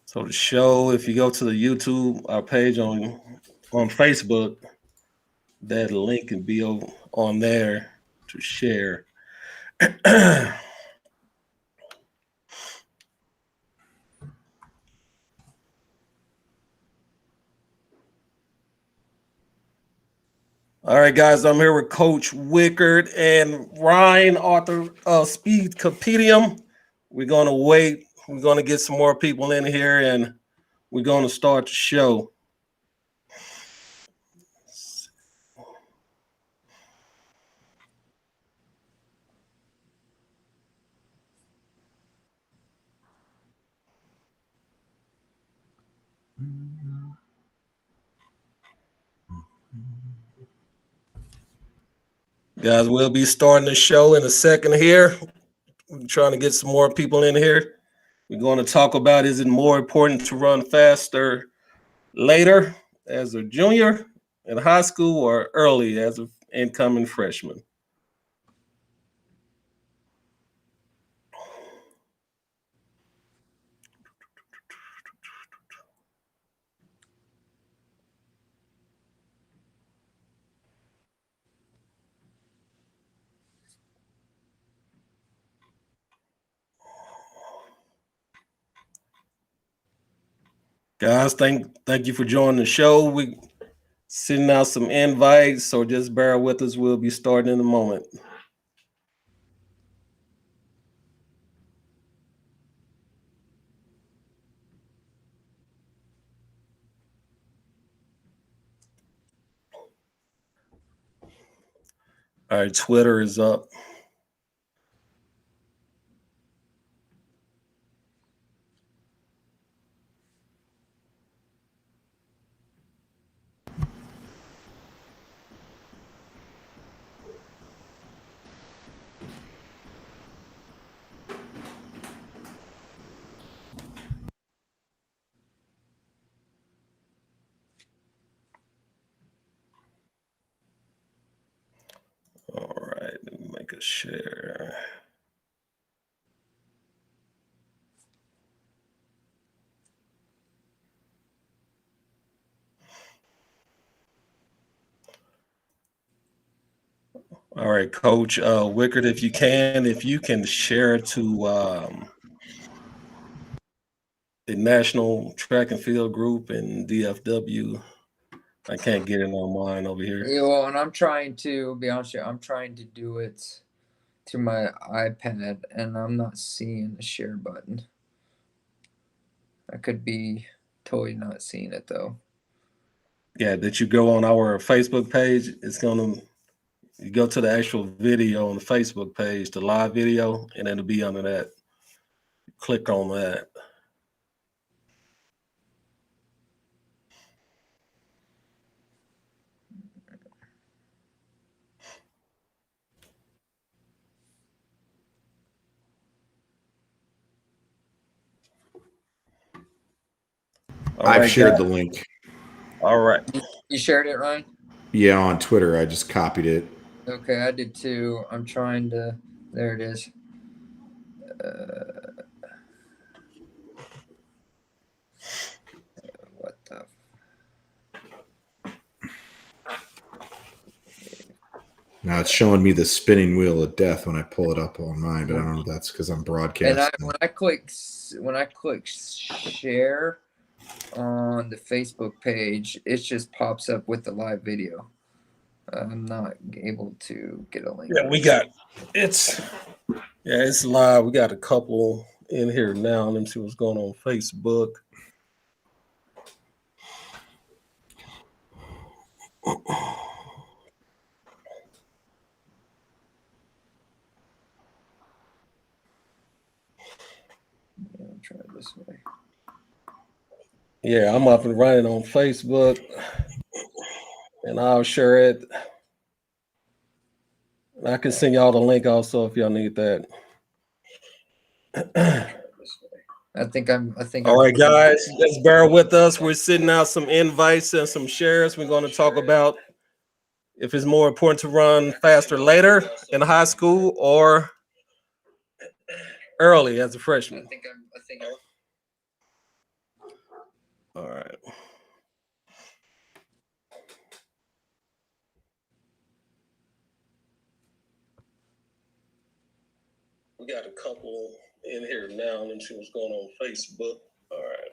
So the show, if you go to the YouTube, our page on Facebook, that link can be on there to share. All right, guys, I'm here with Coach Wickard and Ryan, author of Speed Compendium. We're going to wait. We're going to get some more people in here, and we're going to start the show. Guys, we'll be starting the show in a second here. We're trying to get some more people in here. We're going to talk about, is it more important to run faster later as a junior in high school or early as an incoming freshman? Guys, thank you for joining the show. We sending out some invites, so just bear with us. We'll be starting in a moment. All right, Twitter is up. All right, let me make a share. All right, Coach Wickard, if you can share to the National Track and Field Group and DFW. I can't get it on mine over here. Yeah, well, and I'm trying to be honest with you, I'm trying to do it through my iPad, and I'm not seeing the share button. I could be totally not seeing it though. Yeah, that you go on our Facebook page. It's gonna, you go to the actual video on the Facebook page, the live video, and it'll be under that. Click on that. I've shared the link. All right. You shared it, Ryan? Yeah, on Twitter. I just copied it. Okay, I did too. I'm trying to. There it is. What the? Now it's showing me the spinning wheel of death when I pull it up on mine, but I don't know if that's because I'm broadcasting. And when I click share on the Facebook page, it just pops up with the live video. I'm not able to get a link. Yeah, it's live. We got a couple in here now. Let me see what's going on Facebook. I'll try it this way. Yeah, I'm up and running on Facebook, and I'll share it. And I can send y'all the link also if y'all need that. I think. All right, guys, just bear with us. We're sending out some invites and some shares. We're going to talk about, if it's more important to run faster later in high school or early as a freshman. All right. We got a couple in here now. Let me see what's going on Facebook. All right.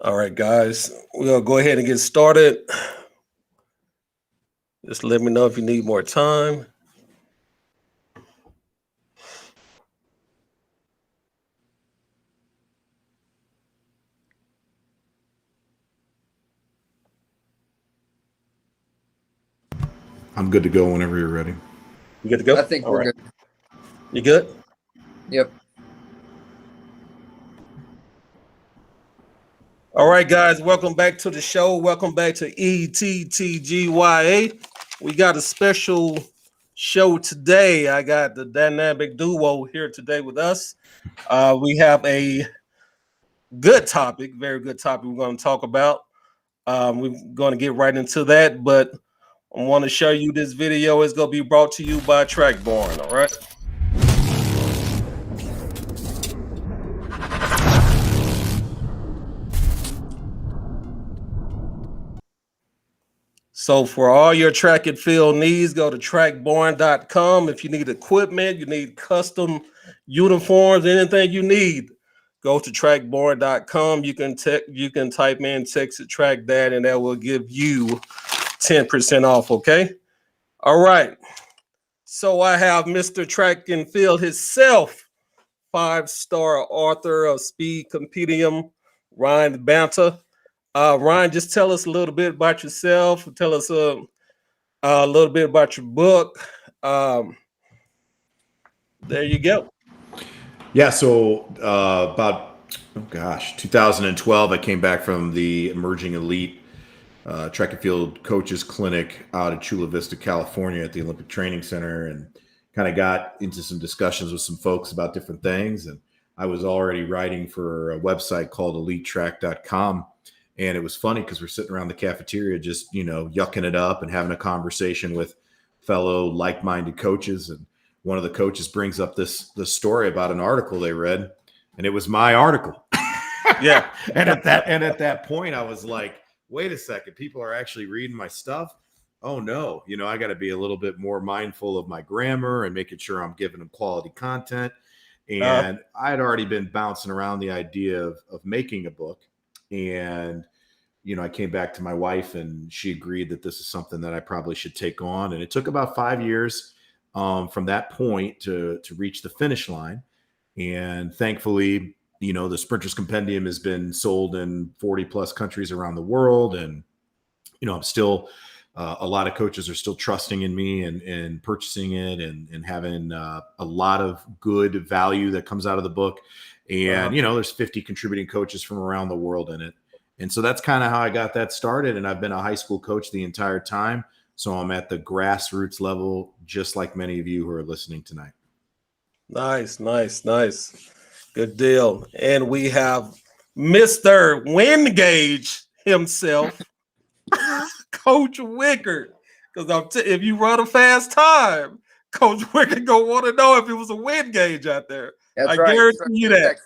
All right, guys. We'll go ahead and get started. Just let me know if you need more time. I'm good to go whenever you're ready. You good to go? I think we're good. You good? Yep. All right, guys. Welcome back to the show. Welcome back to ETTGYA. We got a special show today. I got the dynamic duo here today with us. We have a good topic, very good topic we're going to talk about. We're going to get right into that, but I want to show you this video. It's going to be brought to you by Trackborn, all right? So for all your track and field needs, go to trackborn.com. If you need equipment, you need custom uniforms, anything you need, go to trackborn.com. You can type in TexasTrackDad, and that will give you 10% off, okay? All right. So I have Mr. Track and Field himself, 5-star author of Speed Compendium, Ryan Banta. Ryan, just tell us a little bit about yourself. Tell us a little bit about your book. There you go. Yeah, so about 2012, I came back from the Emerging Elite Track and Field Coaches Clinic out of Chula Vista, California, at the Olympic Training Center, and kind of got into some discussions with some folks about different things. And I was already writing for a website called EliteTrack.com. And it was funny because we're sitting around the cafeteria just, yucking it up and having a conversation with fellow like-minded coaches. And one of the coaches brings up this story about an article they read, and it was my article. Yeah. and at that point, I was like, wait a second, people are actually reading my stuff. Oh no, I got to be a little bit more mindful of my grammar and making sure I'm giving them quality content. And I had already been bouncing around the idea of making a book. And, I came back to my wife, and she agreed that this is something that I probably should take on. And it took about 5 years from that point to reach the finish line. And thankfully, the Sprinter's Compendium has been sold in 40 plus countries around the world. And, I'm still, a lot of coaches are still trusting in me and purchasing it and having a lot of good value that comes out of the book. And, there's 50 contributing coaches from around the world in it. And so that's kind of how I got that started. And I've been a high school coach the entire time. So I'm at the grassroots level, just like many of you who are listening tonight. Nice. Good deal. And we have Mr. Wingage himself, Coach Wickard. Because if you run a fast time, Coach Wickard gonna want to know if it was a wind gauge out there. That's I right. guarantee you that.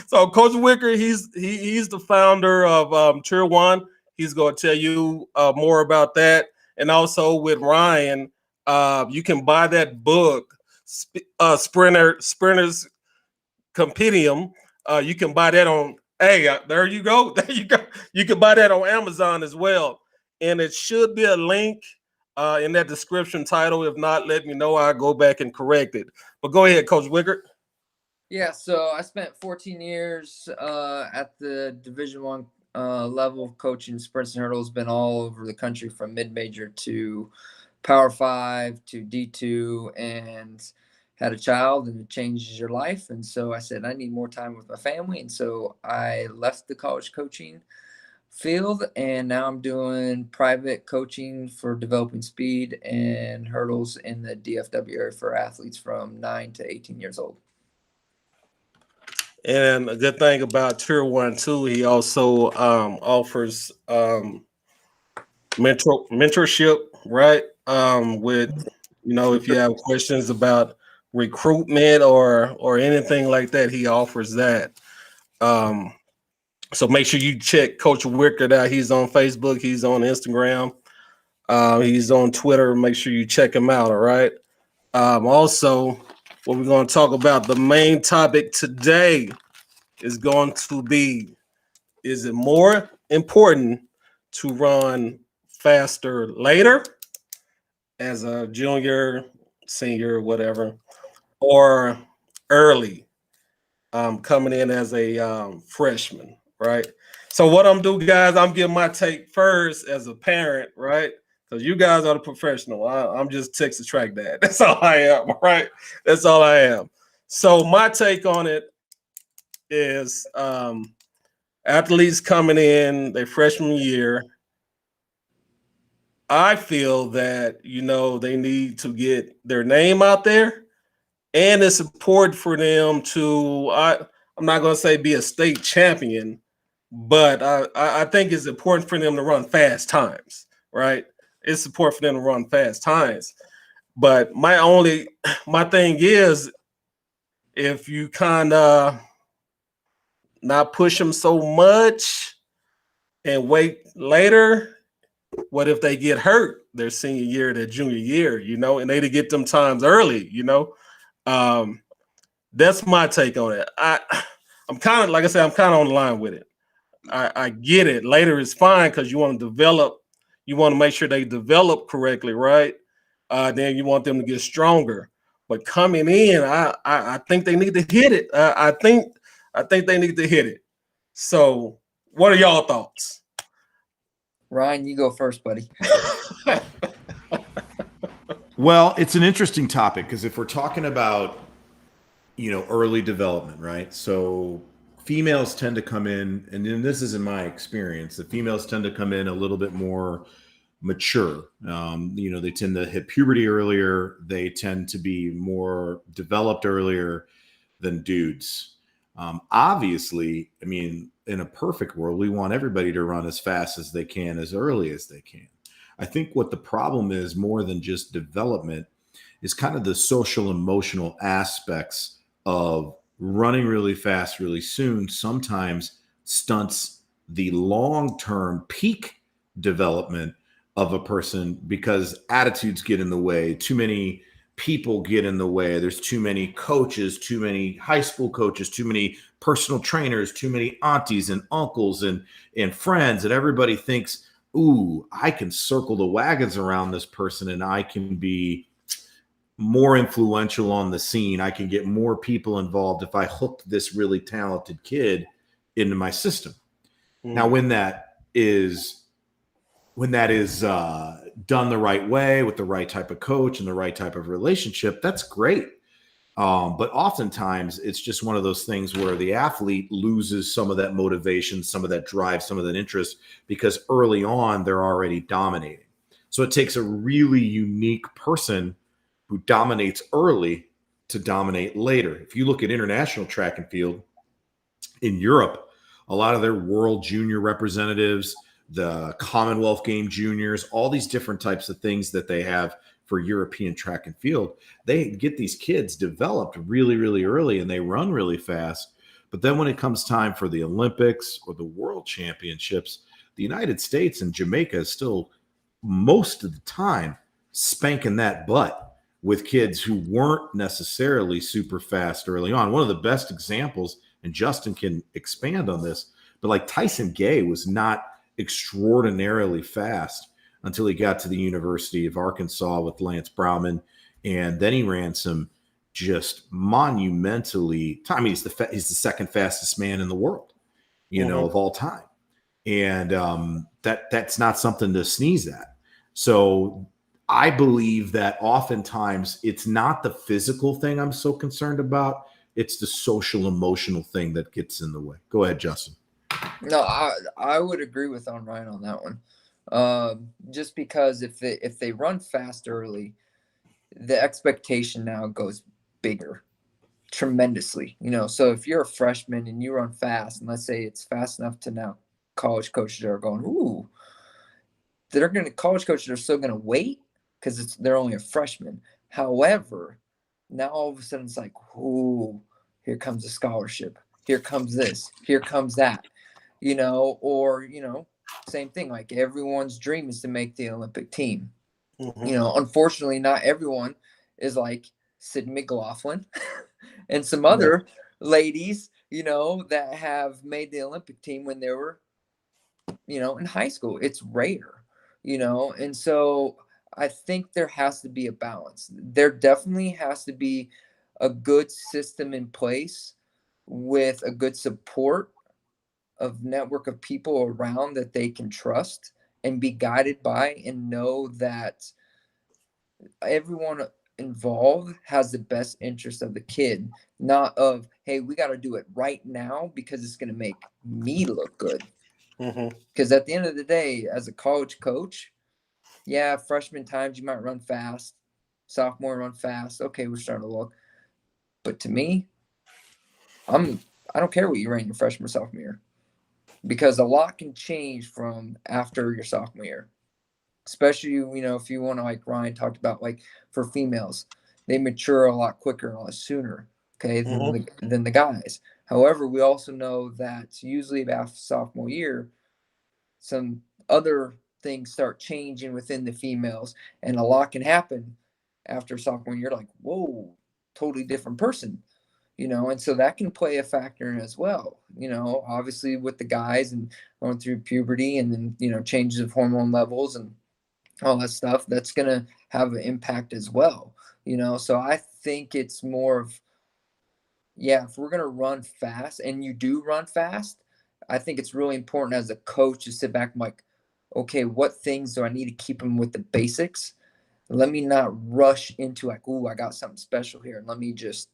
So Coach Wickard, he's the founder of Tier 1. He's going to tell you more about that. And also with Ryan, you can buy that book, Sprinter's Compendium. You can buy that on, there you go. You can buy that on Amazon as well. And it should be a link in that description title. If not, let me know. I'll go back and correct it. But go ahead, Coach Wickard. Yeah, so I spent 14 years at the Division I level coaching sprints and hurdles. Been all over the country from mid-major to Power 5 to D2, and had a child, and it changes your life. And so I said, I need more time with my family. And so I left the college coaching field, and now I'm doing private coaching for developing speed and hurdles in the DFW area for athletes from 9 to 18 years old. And a good thing about Tier 1 too, he also offers mentorship, right? With if you have questions about recruitment or anything like that, he offers that. Um, so make sure you check Coach Wickard out. He's on Facebook, he's on Instagram, he's on Twitter. Make sure you check him out. All right. Also, what we're going to talk about, the main topic today is going to be: is it more important to run faster later as a junior, senior, whatever, or early coming in as a freshman, right? So what I'm doing, guys, I'm giving my take first as a parent, right? Because you guys are the professional. I'm just Texas track dad. That's all I am, right? That's all I am. So my take on it is athletes coming in their freshman year, I feel that they need to get their name out there, and it's important for them to. I'm not going to say be a state champion, but I think it's important for them to run fast times, right? It's important for them to run fast times. But my thing is, if you kind of not push them so much and wait later, what if they get hurt their senior year, their junior year, and they to get them times early, That's my take on it. I'm kind of, like I said, I'm kind of on the line with it. I get it. Later is fine because you want to make sure they develop correctly, right? Then you want them to get stronger. But coming in, I think they need to hit it. I think they need to hit it. So, what are y'all thoughts? Ryan, you go first, buddy. Well, it's an interesting topic because if we're talking about, early development, right? So females tend to come in, and then this is in my experience, the females tend to come in a little bit more mature. They tend to hit puberty earlier. They tend to be more developed earlier than dudes. Obviously, I mean, in a perfect world, we want everybody to run as fast as they can, as early as they can. I think what the problem is more than just development is kind of the social emotional aspects of running really fast, really soon, sometimes stunts the long-term peak development of a person because attitudes get in the way. Too many people get in the way. There's too many coaches, too many high school coaches, too many personal trainers, too many aunties and uncles and friends. And everybody thinks, ooh, I can circle the wagons around this person and I can be more influential on the scene. I can get more people involved if I hooked this really talented kid into my system. Now, when that is done the right way with the right type of coach and the right type of relationship, that's great. But oftentimes it's just one of those things where the athlete loses some of that motivation, some of that drive, some of that interest, because early on they're already dominating. So it takes a really unique person who dominates early to dominate later. If you look at international track and field in Europe, a lot of their world junior representatives, the Commonwealth Game juniors, all these different types of things that they have for European track and field, they get these kids developed really, really early and they run really fast. But then when it comes time for the Olympics or the World Championships, the United States and Jamaica is still most of the time spanking that butt with kids who weren't necessarily super fast early on. One of the best examples, and Justin can expand on this, but like Tyson Gay was not extraordinarily fast until he got to the University of Arkansas with Lance Browman. And then he ran some just monumentally time. He's the second fastest man in the world, of all time. And that's not something to sneeze at. So I believe that oftentimes it's not the physical thing I'm so concerned about. It's the social emotional thing that gets in the way. Go ahead, Justin. No, I would agree with Ryan on that one. Just because if they run fast early, the expectation now goes bigger. tremendously, so if you're a freshman and you run fast, and let's say it's fast enough to now college coaches are going, ooh, college coaches are still going to wait because they're only a freshman. However, now all of a sudden it's like, ooh, here comes a scholarship. Here comes this. Here comes that, or, same thing. Like everyone's dream is to make the Olympic team. Unfortunately, not everyone is like Sydney McLaughlin and some other ladies, that have made the Olympic team when they were, in high school. It's rare, and so I think there has to be a balance. There definitely has to be a good system in place with a good support of network of people around that they can trust and be guided by, and know that everyone involved has the best interest of the kid, not of, hey, we got to do it right now because it's going to make me look good. Because at the end of the day, as a college coach, yeah, freshman times you might run fast, sophomore run fast. Okay, we're starting to look. But to me, I don't care what you ran your freshman or sophomore year, because a lot can change from after your sophomore year. Especially, if you want to, like Ryan talked about, like for females, they mature a lot quicker and a lot sooner, okay, than the guys. However, we also know that usually after sophomore year, some other things start changing within the females, and a lot can happen after sophomore year. Like, whoa, totally different person, and so that can play a factor in as well. Obviously with the guys and going through puberty, and then changes of hormone levels and all that stuff, that's going to have an impact as well. So I think it's more of, if we're going to run fast, and you do run fast, I think it's really important as a coach to sit back and like, okay, what things do I need to keep them with the basics? Let me not rush into like, ooh, I got something special here, and let me just,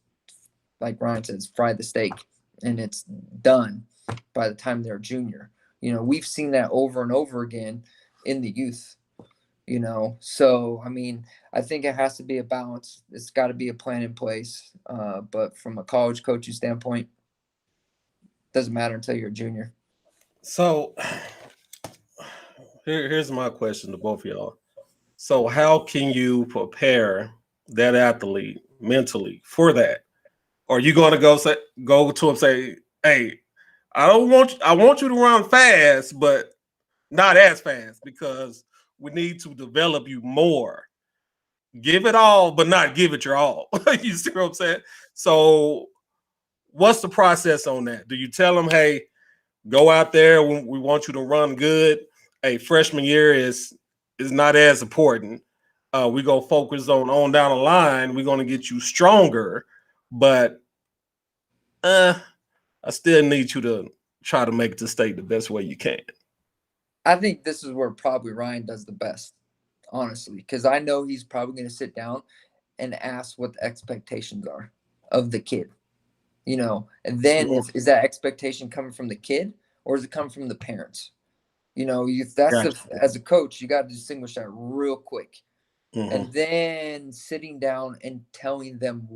like Ryan says, fry the steak and it's done by the time they're a junior. We've seen that over and over again in the youth. So I mean, I think it has to be a balance. It's got to be a plan in place. But from a college coaching standpoint, doesn't matter until you're a junior. So here's my question to both of y'all. So how can you prepare that athlete mentally for that? Are you going to go to him say, hey, I want you to run fast, but not as fast, because we need to develop you more. Give it all, but not give it your all. You see what I'm saying? So what's the process on that? Do you tell them, hey, go out there, we want you to run good. Hey, freshman year is not as important. We go focus on down the line. We're going to get you stronger, but I still need you to try to make the state the best way you can. I think this is where probably Ryan does the best, honestly, because I know he's probably going to sit down and ask what the expectations are of the kid, and then is that expectation coming from the kid, or is it coming from the parents? As a coach, you got to distinguish that real quick. And then sitting down and telling them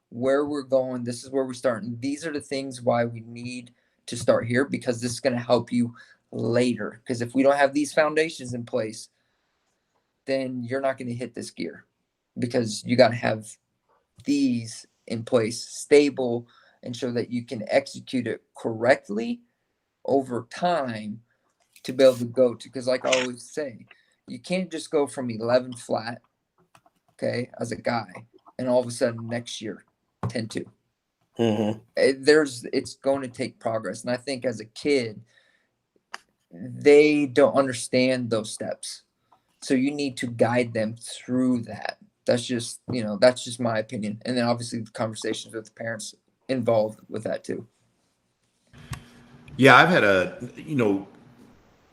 where we're going. This is where we're starting. These are the things why we need to start here, because this is going to help you later. Because if we don't have these foundations in place, then you're not going to hit this gear, because you got to have these in place, stable, and show that you can execute it correctly over time to be able to go to. Because like I always say, you can't just go from 11 flat, okay, as a guy, and all of a sudden next year 10-2. It's going to take progress. And I think as a kid, they don't understand those steps. So you need to guide them through that. That's just my opinion. And then obviously the conversations with the parents involved with that too. Yeah, I've had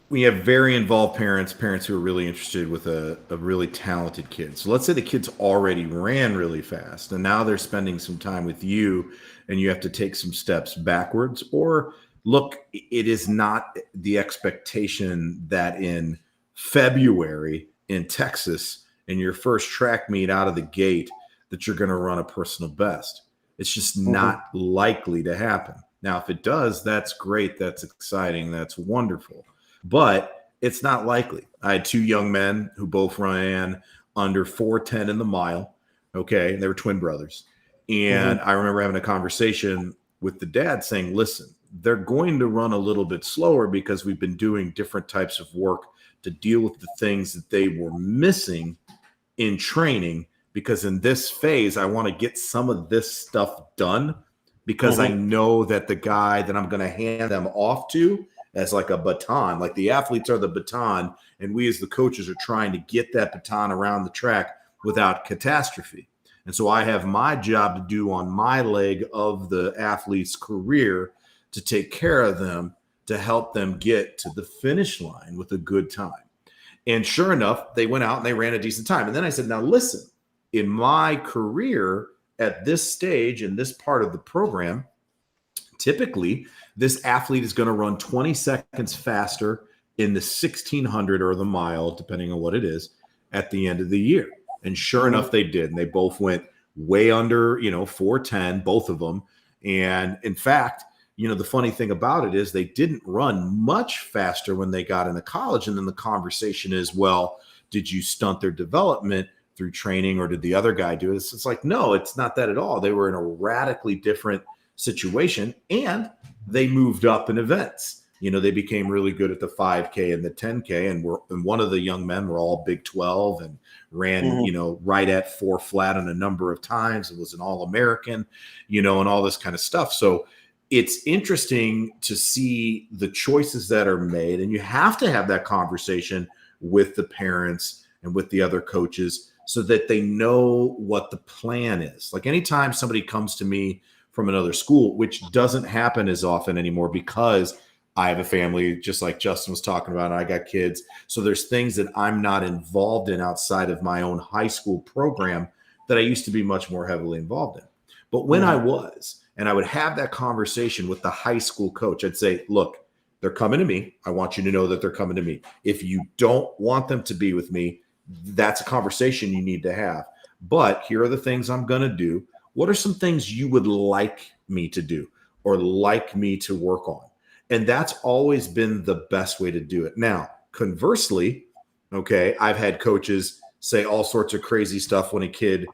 we have very involved parents who are really interested with a really talented kid. So let's say the kid's already ran really fast, and now they're spending some time with you, and you have to take some steps backwards. Or look, it is not the expectation that in February in Texas, in your first track meet out of the gate, that you're going to run a personal best. It's just not likely to happen. Now, if it does, that's great. That's exciting. That's wonderful. But it's not likely. I had 2 young men who both ran under 4:10 in the mile. Okay. They were twin brothers. And I remember having a conversation with the dad saying, listen, they're going to run a little bit slower because we've been doing different types of work to deal with the things that they were missing in training. Because in this phase, I want to get some of this stuff done because I know that the guy that I'm going to hand them off to as like a baton, like the athletes are the baton, and we as the coaches are trying to get that baton around the track without catastrophe. And so I have my job to do on my leg of the athlete's career to take care of them, to help them get to the finish line with a good time. And sure enough, they went out and they ran a decent time. And then I said, now listen, in my career at this stage, in this part of the program, typically this athlete is going to run 20 seconds faster in the 1600 or the mile, depending on what it is, at the end of the year. And sure enough, they did. And they both went way under, 4:10, both of them. And in fact, the funny thing about it is they didn't run much faster when they got into college. And then the conversation is, well, did you stunt their development through training or did the other guy do it? It's like, no, it's not that at all. They were in a radically different situation and they moved up in events. They became really good at the 5K and the 10K. And one of the young men were all Big 12 and ran, right at 4 flat on a number of times. It was an All-American, and all this kind of stuff. So it's interesting to see the choices that are made. And you have to have that conversation with the parents and with the other coaches so that they know what the plan is. Like anytime somebody comes to me from another school, which doesn't happen as often anymore because I have a family, just like Justin was talking about, and I got kids. So there's things that I'm not involved in outside of my own high school program that I used to be much more heavily involved in. But when I was, and I would have that conversation with the high school coach, I'd say, look, they're coming to me. I want you to know that they're coming to me. If you don't want them to be with me, that's a conversation you need to have. But here are the things I'm going to do. What are some things you would like me to do or like me to work on? And that's always been the best way to do it. Now, conversely, okay, I've had coaches say all sorts of crazy stuff when a kid,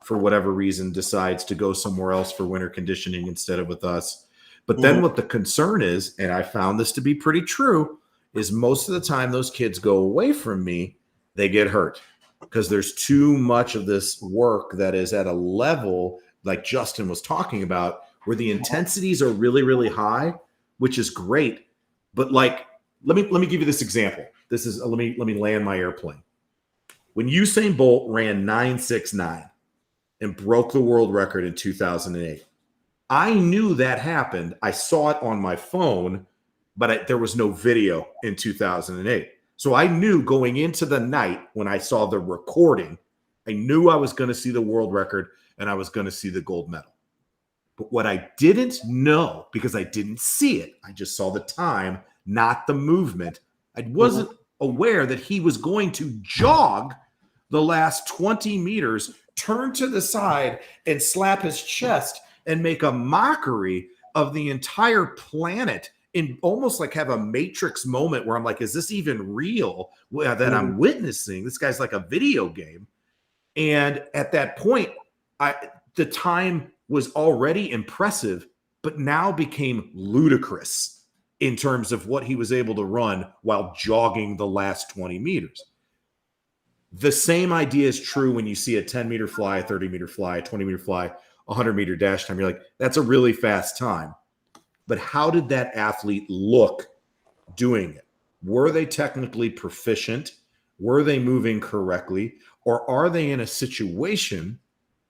for whatever reason, decides to go somewhere else for winter conditioning instead of with us. But then what the concern is, and I found this to be pretty true, is most of the time those kids go away from me, they get hurt because there's too much of this work that is at a level like Justin was talking about where the intensities are really, really high, which is great. But like, let me give you this example. This is let me land my airplane. When Usain Bolt ran 9.69 and broke the world record in 2008, I knew that happened. I saw it on my phone, but there was no video in 2008. So I knew going into the night when I saw the recording, I knew I was going to see the world record and I was going to see the gold medal. But what I didn't know, because I didn't see it, I just saw the time, not the movement. I wasn't aware that he was going to jog the last 20 meters, turn to the side and slap his chest and make a mockery of the entire planet and almost like have a Matrix moment where I'm like, is this even real that I'm witnessing? This guy's like a video game. And at that point, the time was already impressive, but now became ludicrous in terms of what he was able to run while jogging the last 20 meters. The same idea is true when you see a 10-meter fly, a 30-meter fly, a 20-meter fly, a 100-meter dash time. You're like, that's a really fast time. But how did that athlete look doing it? Were they technically proficient? Were they moving correctly? Or are they in a situation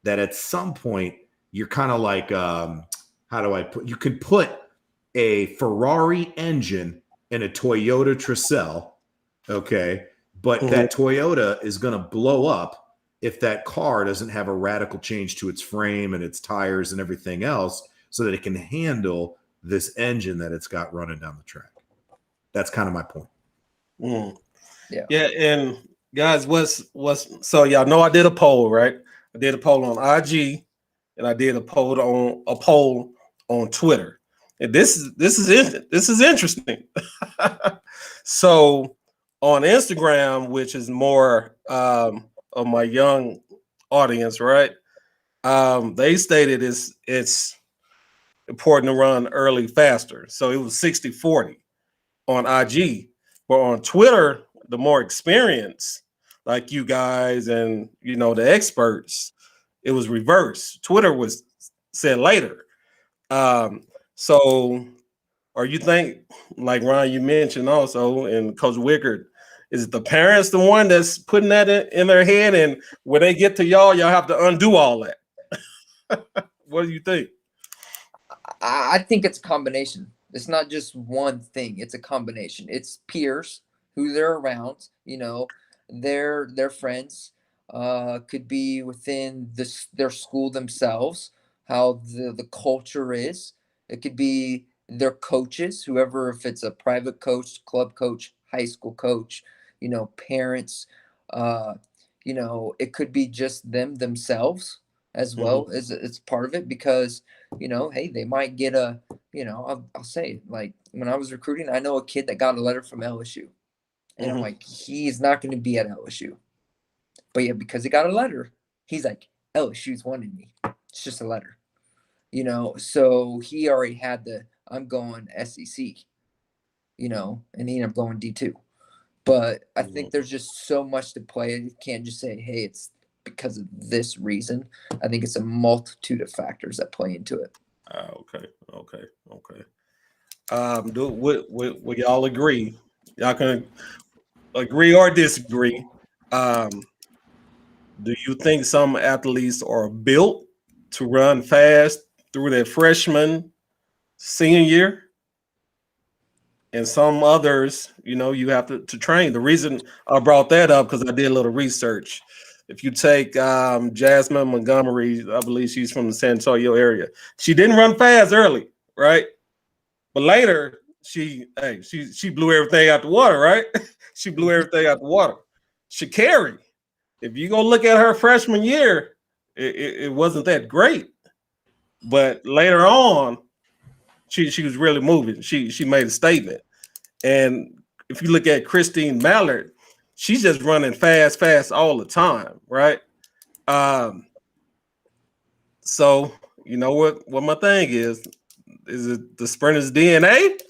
that at some point you're kind of like, you could put a Ferrari engine in a Toyota Tercel, okay? But that Toyota is going to blow up if that car doesn't have a radical change to its frame and its tires and everything else so that it can handle this engine that it's got running down the track. That's kind of my point. Yeah. And guys, so y'all know I did a poll, right? I did a poll on IG and I did a poll on Twitter. And this is interesting. So on Instagram, which is more of my young audience, right? They stated it's important to run early faster. So it was 60-40 on IG. But on Twitter, the more experience, like you guys and the experts, it was reversed. Twitter was said later. So or you think, like Ron, you mentioned also, and Coach Wickard, is the parents the one that's putting that in their head, and when they get to y'all have to undo all that? What do you think? I think it's a combination. It's not just one thing. It's a combination. It's peers who they're around, their friends, could be within their school themselves, how the culture is. It could be their coaches, whoever, if it's a private coach, club coach, high school coach, parents, it could be just themselves as well as it's part of it, because hey, they might get I'll say it, like when I was recruiting, I know a kid that got a letter from LSU, and I'm like, he's not going to be at LSU, but yeah, because he got a letter, he's like, LSU's wanted me. It's just a letter, so he already had I'm going SEC, and he ended up going D2. But I think there's just so much to play. You can't just say, hey, it's because of this reason. I think it's a multitude of factors that play into it. Okay. Would y'all agree? Y'all can agree or disagree. Do you think some athletes are built to run fast through their freshman, senior year? And some others, you have to train. The reason I brought that up, because I did a little research. If you take Jasmine Montgomery, I believe she's from the San Antonio area. She didn't run fast early, right? But later, she blew everything out the water, right? She blew everything out the water. Sha'Carri, if you go look at her freshman year, it wasn't that great. But later on, she was really moving. She made a statement. And if you look at Christine Mallard, she's just running fast all the time, right? So you know what my thing is it the sprinter's DNA?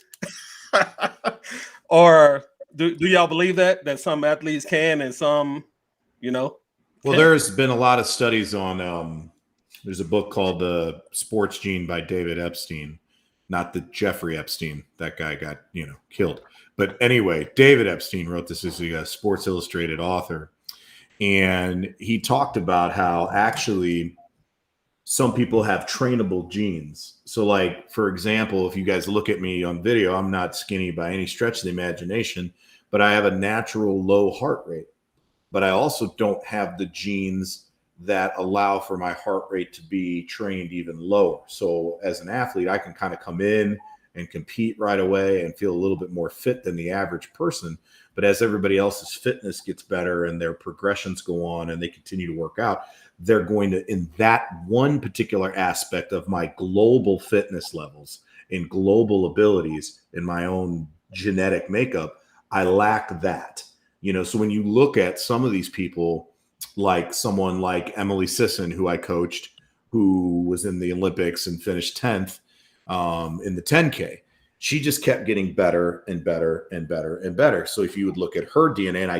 Or do y'all believe that some athletes can and some, Well, can't? there's been a lot of studies on there's a book called The Sports Gene by David Epstein, not the Jeffrey Epstein. That guy got, killed. But anyway, David Epstein wrote this as a Sports Illustrated author. And he talked about how actually some people have trainable genes. So like, for example, if you guys look at me on video, I'm not skinny by any stretch of the imagination, but I have a natural low heart rate. But I also don't have the genes that allow for my heart rate to be trained even lower. So as an athlete, I can kind of come in and compete right away and feel a little bit more fit than the average person. But as everybody else's fitness gets better and their progressions go on and they continue to work out, they're going to, in that one particular aspect of my global fitness levels and global abilities in my own genetic makeup, I lack that. So when you look at some of these people, like someone like Emily Sisson, who I coached, who was in the Olympics and finished 10th in the 10K, she just kept getting better and better and better and better. So if you would look at her DNA, and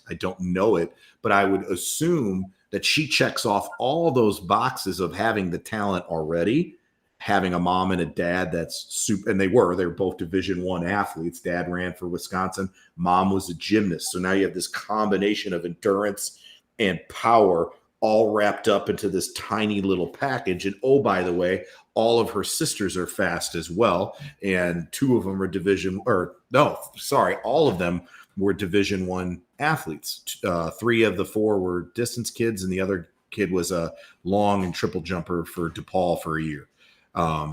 I don't know it, but I would assume that she checks off all those boxes of having the talent already, having a mom and a dad that's super, and they were both Division I athletes. Dad ran for Wisconsin, mom was a gymnast. So now you have this combination of endurance and power all wrapped up into this tiny little package. And oh, by the way, all of her sisters are fast as well. And two of them are all of them were Division I athletes. 3 of the 4 were distance kids, and the other kid was a long and triple jumper for DePaul for a year.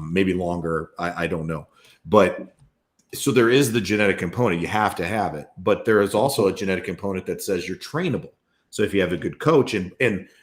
Maybe longer. I don't know. But so there is the genetic component. You have to have it. But there is also a genetic component that says you're trainable. So if you have a good coach, and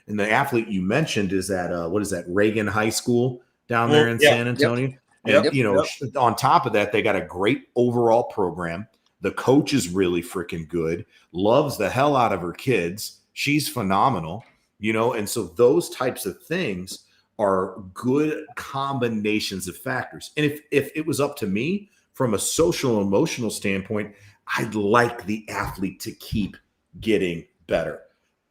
the athlete you mentioned is at what is that, Reagan High School down there in San Antonio. Yep. And, you know, on top of that, they got a great overall program. The coach is really freaking good, loves the hell out of her kids. She's phenomenal, you know, and so those types of things are good combinations of factors. And if it was up to me from a social emotional standpoint, I'd like the athlete to keep getting better.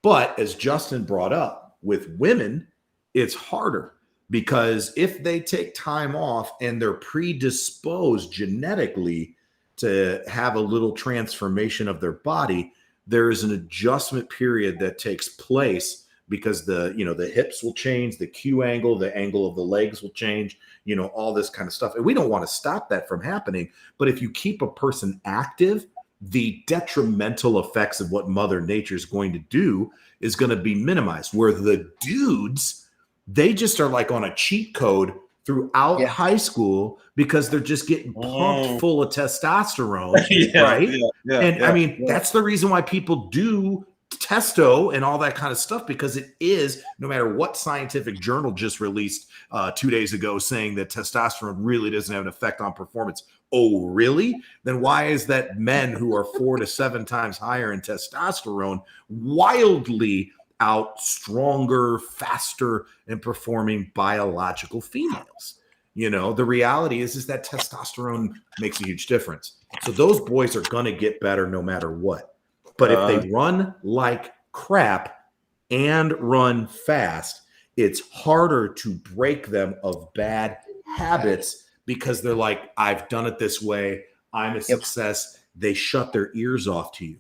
But as Justin brought up, with women, it's harder. Because if they take time off and they're predisposed genetically to have a little transformation of their body, there is an adjustment period that takes place because the hips will change, the Q angle, the angle of the legs will change, you know, all this kind of stuff. And we don't want to stop that from happening. But if you keep a person active, the detrimental effects of what Mother Nature is going to do is going to be minimized. Where the dudes, they just are like on a cheat code throughout high school because they're just getting pumped full of testosterone, right? I mean, that's the reason why people do testo and all that kind of stuff, because it is, no matter what scientific journal just released 2 days ago saying that testosterone really doesn't have an effect on performance. Oh, really? Then why is that men who are 4 to 7 times higher in testosterone wildly out stronger, faster, and performing biological females? You know, the reality is that testosterone makes a huge difference. So those boys are going to get better no matter what. But if they run like crap and run fast, it's harder to break them of bad habits because they're like, I've done it this way. I'm a success. They shut their ears off to you.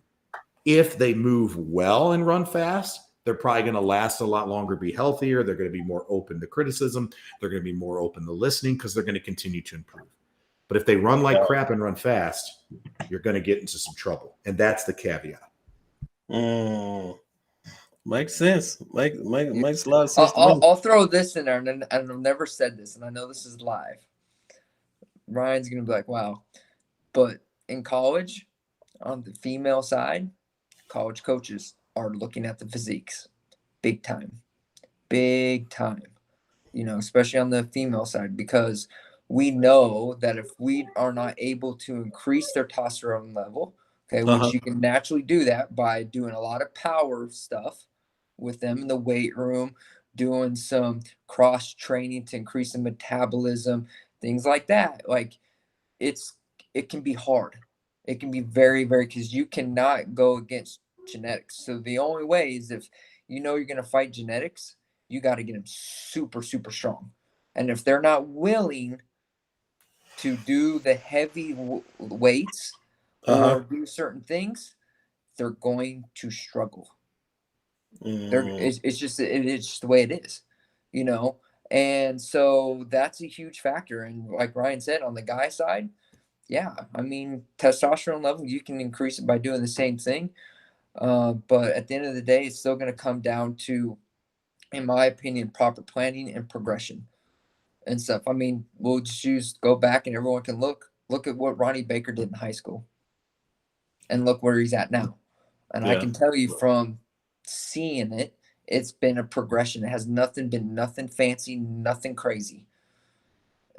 If they move well and run fast, they're probably going to last a lot longer, be healthier. They're going to be more open to criticism. They're going to be more open to listening because they're going to continue to improve. But if they run like crap and run fast, you're going to get into some trouble. And that's the caveat. Makes sense. Makes a lot of sense. I'll throw this in there, and I've never said this, and I know this is live. Ryan's going to be like, wow. But in college, on the female side, college coaches are looking at the physiques big time, you know, especially on the female side, because we know that if we are not able to increase their testosterone level, okay, which you can naturally do that by doing a lot of power stuff with them in the weight room, doing some cross training to increase the metabolism, things like that. Like it can be hard. It can be very, very, because you cannot go against genetics. So the only way is if you know you're going to fight genetics, you got to get them super, super strong. And if they're not willing to do the heavy weights or do certain things, they're going to struggle. It's just the way it is, you know. And so that's a huge factor. And like Ryan said, on the guy side, yeah, I mean, testosterone level, you can increase it by doing the same thing. But at the end of the day, it's still going to come down to, in my opinion, proper planning and progression and stuff. I mean, we'll just go back and everyone can look at what Ronnie Baker did in high school and look where he's at now. And I can tell you from seeing it, it's been a progression. It has been nothing fancy, nothing crazy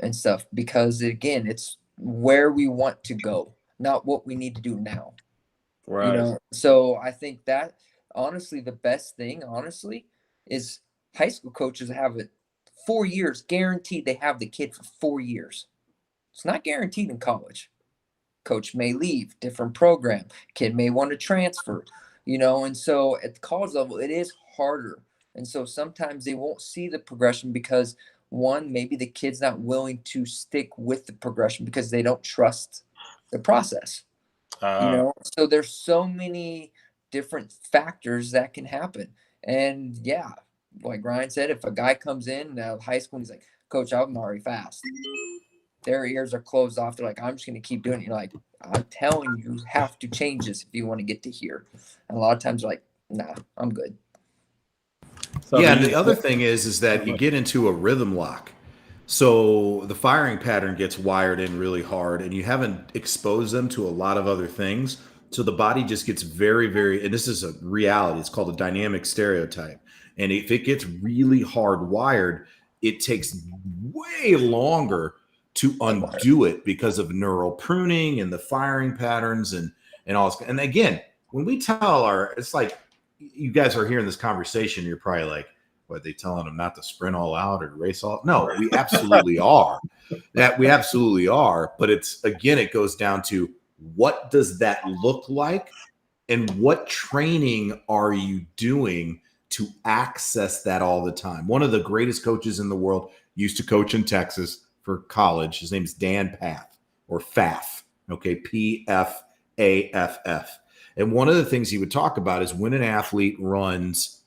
and stuff, because again, it's where we want to go, not what we need to do now. Right. You know, so I think that honestly, the best thing, is high school coaches have it 4 years guaranteed. They have the kid for 4 years. It's not guaranteed in college. Coach may leave, different program. Kid may want to transfer, you know, and so at the college level, it is harder. And so sometimes they won't see the progression because, one, maybe the kid's not willing to stick with the progression because they don't trust the process. You know, so there's so many different factors that can happen. And yeah, like Ryan said, if a guy comes in out of high school and he's like, Coach, I'm already fast, their ears are closed off. They're like, I'm just going to keep doing it. You're like, I'm telling you, you have to change this if you want to get to here. And a lot of times they're like, nah, I'm good. So yeah, and the other thing is that you get into a rhythm lock. So the firing pattern gets wired in really hard and you haven't exposed them to a lot of other things. So the body just gets very, very, and this is a reality. It's called a dynamic stereotype. And if it gets really hardwired, it takes way longer to undo it because of neural pruning and the firing patterns and all this. And again, when we tell it's like you guys are hearing this conversation, you're probably like, what, they telling them not to sprint all out or race all? No, we absolutely are. We absolutely are. But it goes down to, what does that look like? And what training are you doing to access that all the time? One of the greatest coaches in the world used to coach in Texas for college. His name is Dan Paff, or Pfaff. Okay, Pfaff. And one of the things he would talk about is when an athlete runs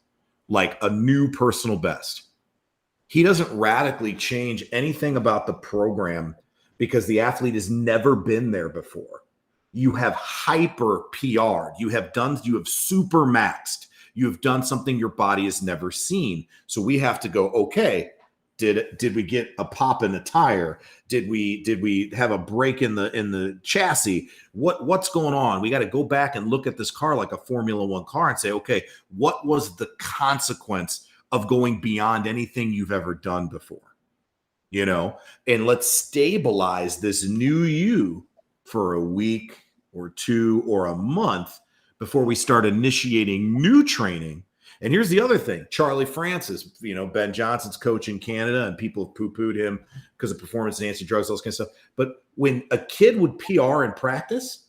like a new personal best, he doesn't radically change anything about the program because the athlete has never been there before. You have hyper PR'd. You have super maxed. You have done something your body has never seen. So we have to go, okay, did we get a pop in the tire? Did we have a break in the chassis? What's going on? We got to go back and look at this car like a Formula One car and say, okay, what was the consequence of going beyond anything you've ever done before? And let's stabilize this new you for a week or 2 or a month before we start initiating new training. And here's the other thing. Charlie Francis, Ben Johnson's coach in Canada, and people have poo-pooed him because of performance-enhancing drugs, all this kind of stuff. But when a kid would PR in practice,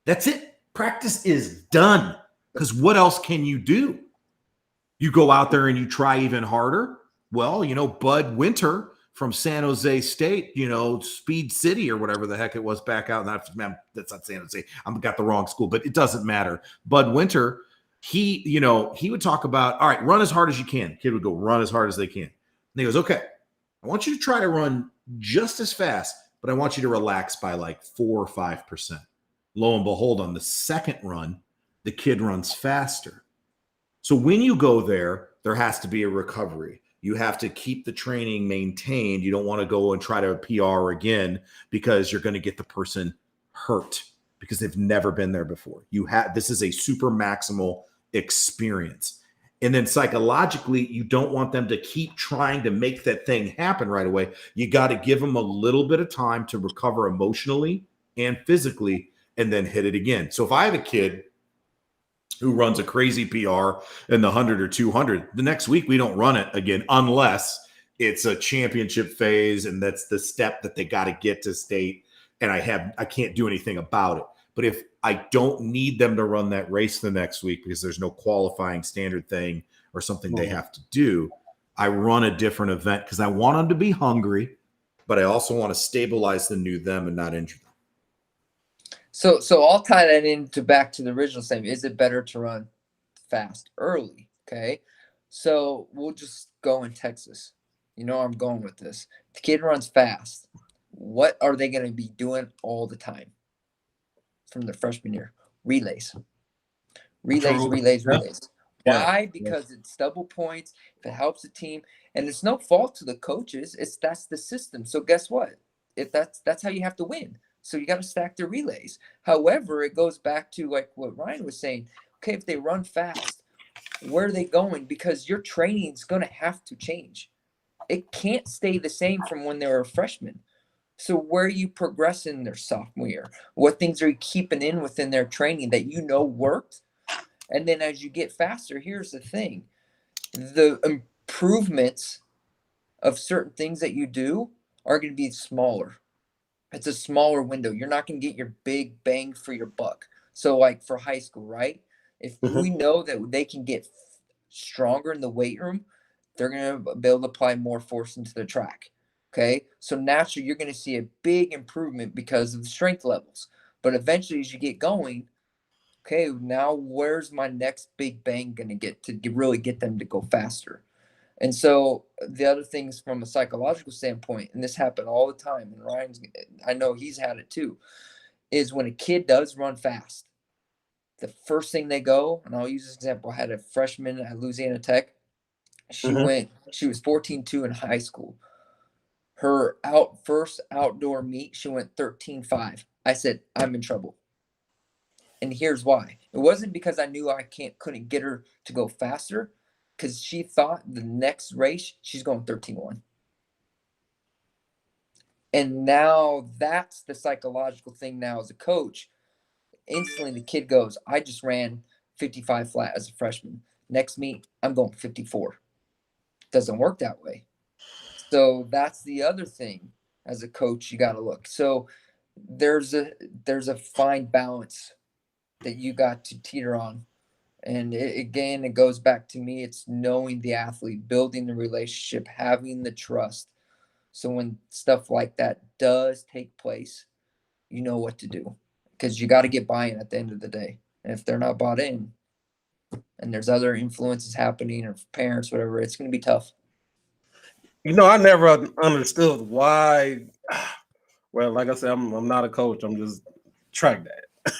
that's it. Practice is done. Because what else can you do? You go out there and you try even harder. Well, Bud Winter from San Jose State, Speed City or whatever the heck it was back out. That's not San Jose. I've got the wrong school, but it doesn't matter. Bud Winter, he would talk about, all right, run as hard as you can. Kid would go run as hard as they can. And he goes, okay, I want you to try to run just as fast, but I want you to relax by like 4 or 5%. Lo and behold, on the second run, the kid runs faster. So when you go there has to be a recovery. You have to keep the training maintained. You don't want to go and try to PR again because you're going to get the person hurt because they've never been there before. This is a super maximal experience. And then psychologically, you don't want them to keep trying to make that thing happen right away. You got to give them a little bit of time to recover emotionally and physically and then hit it again. So if I have a kid who runs a crazy PR in the 100 or 200, the next week we don't run it again unless it's a championship phase and that's the step that they got to get to state, and I can't do anything about it. But if I don't need them to run that race the next week because there's no qualifying standard thing or something they have to do, I run a different event because I want them to be hungry, but I also want to stabilize the new them and not injure them. So I'll tie that into back to the original statement. Is it better to run fast early? Okay. So we'll just go in Texas. I'm going with this. The kid runs fast. What are they going to be doing all the time from their freshman year? Relays. Yeah. Why? Because it's double points. If it helps the team, and it's no fault to the coaches. That's the system. So guess what? If that's how you have to win. So you got to stack the relays. However, it goes back to like what Ryan was saying. Okay, if they run fast, where are they going? Because your training is going to have to change. It can't stay the same from when they were a freshman. So where are you progressing their sophomore year? What things are you keeping in within their training that worked? And then as you get faster, here's the thing. The improvements of certain things that you do are going to be smaller. It's a smaller window. You're not going to get your big bang for your buck. So like for high school, right? If we know that they can get stronger in the weight room, they're going to be able to apply more force into the track. Okay. So naturally, you're going to see a big improvement because of the strength levels. But eventually, as you get going, okay, now where's my next big bang going to get to really get them to go faster? And so the other things from a psychological standpoint, and this happened all the time, and I know he's had it too, is when a kid does run fast, the first thing they go, and I'll use this example, I had a freshman at Louisiana Tech. She was 14.2 in high school. Her first outdoor meet, she went 13.5. I said, I'm in trouble. And here's why. It wasn't because I knew I couldn't get her to go faster, because she thought the next race she's going 13-1. And now that's the psychological thing now as a coach. Instantly the kid goes, I just ran 55 flat as a freshman. Next meet, I'm going 54. Doesn't work that way. So that's the other thing as a coach you got to look. So there's a fine balance that you got to teeter on. And it goes back to me. It's knowing the athlete, building the relationship, having the trust. So when stuff like that does take place, you know what to do, because you got to get buy-in at the end of the day. And if they're not bought in and there's other influences happening or parents, whatever, it's going to be tough. You know, I never understood why. Well, like I said, I'm not a coach. I'm just track dad.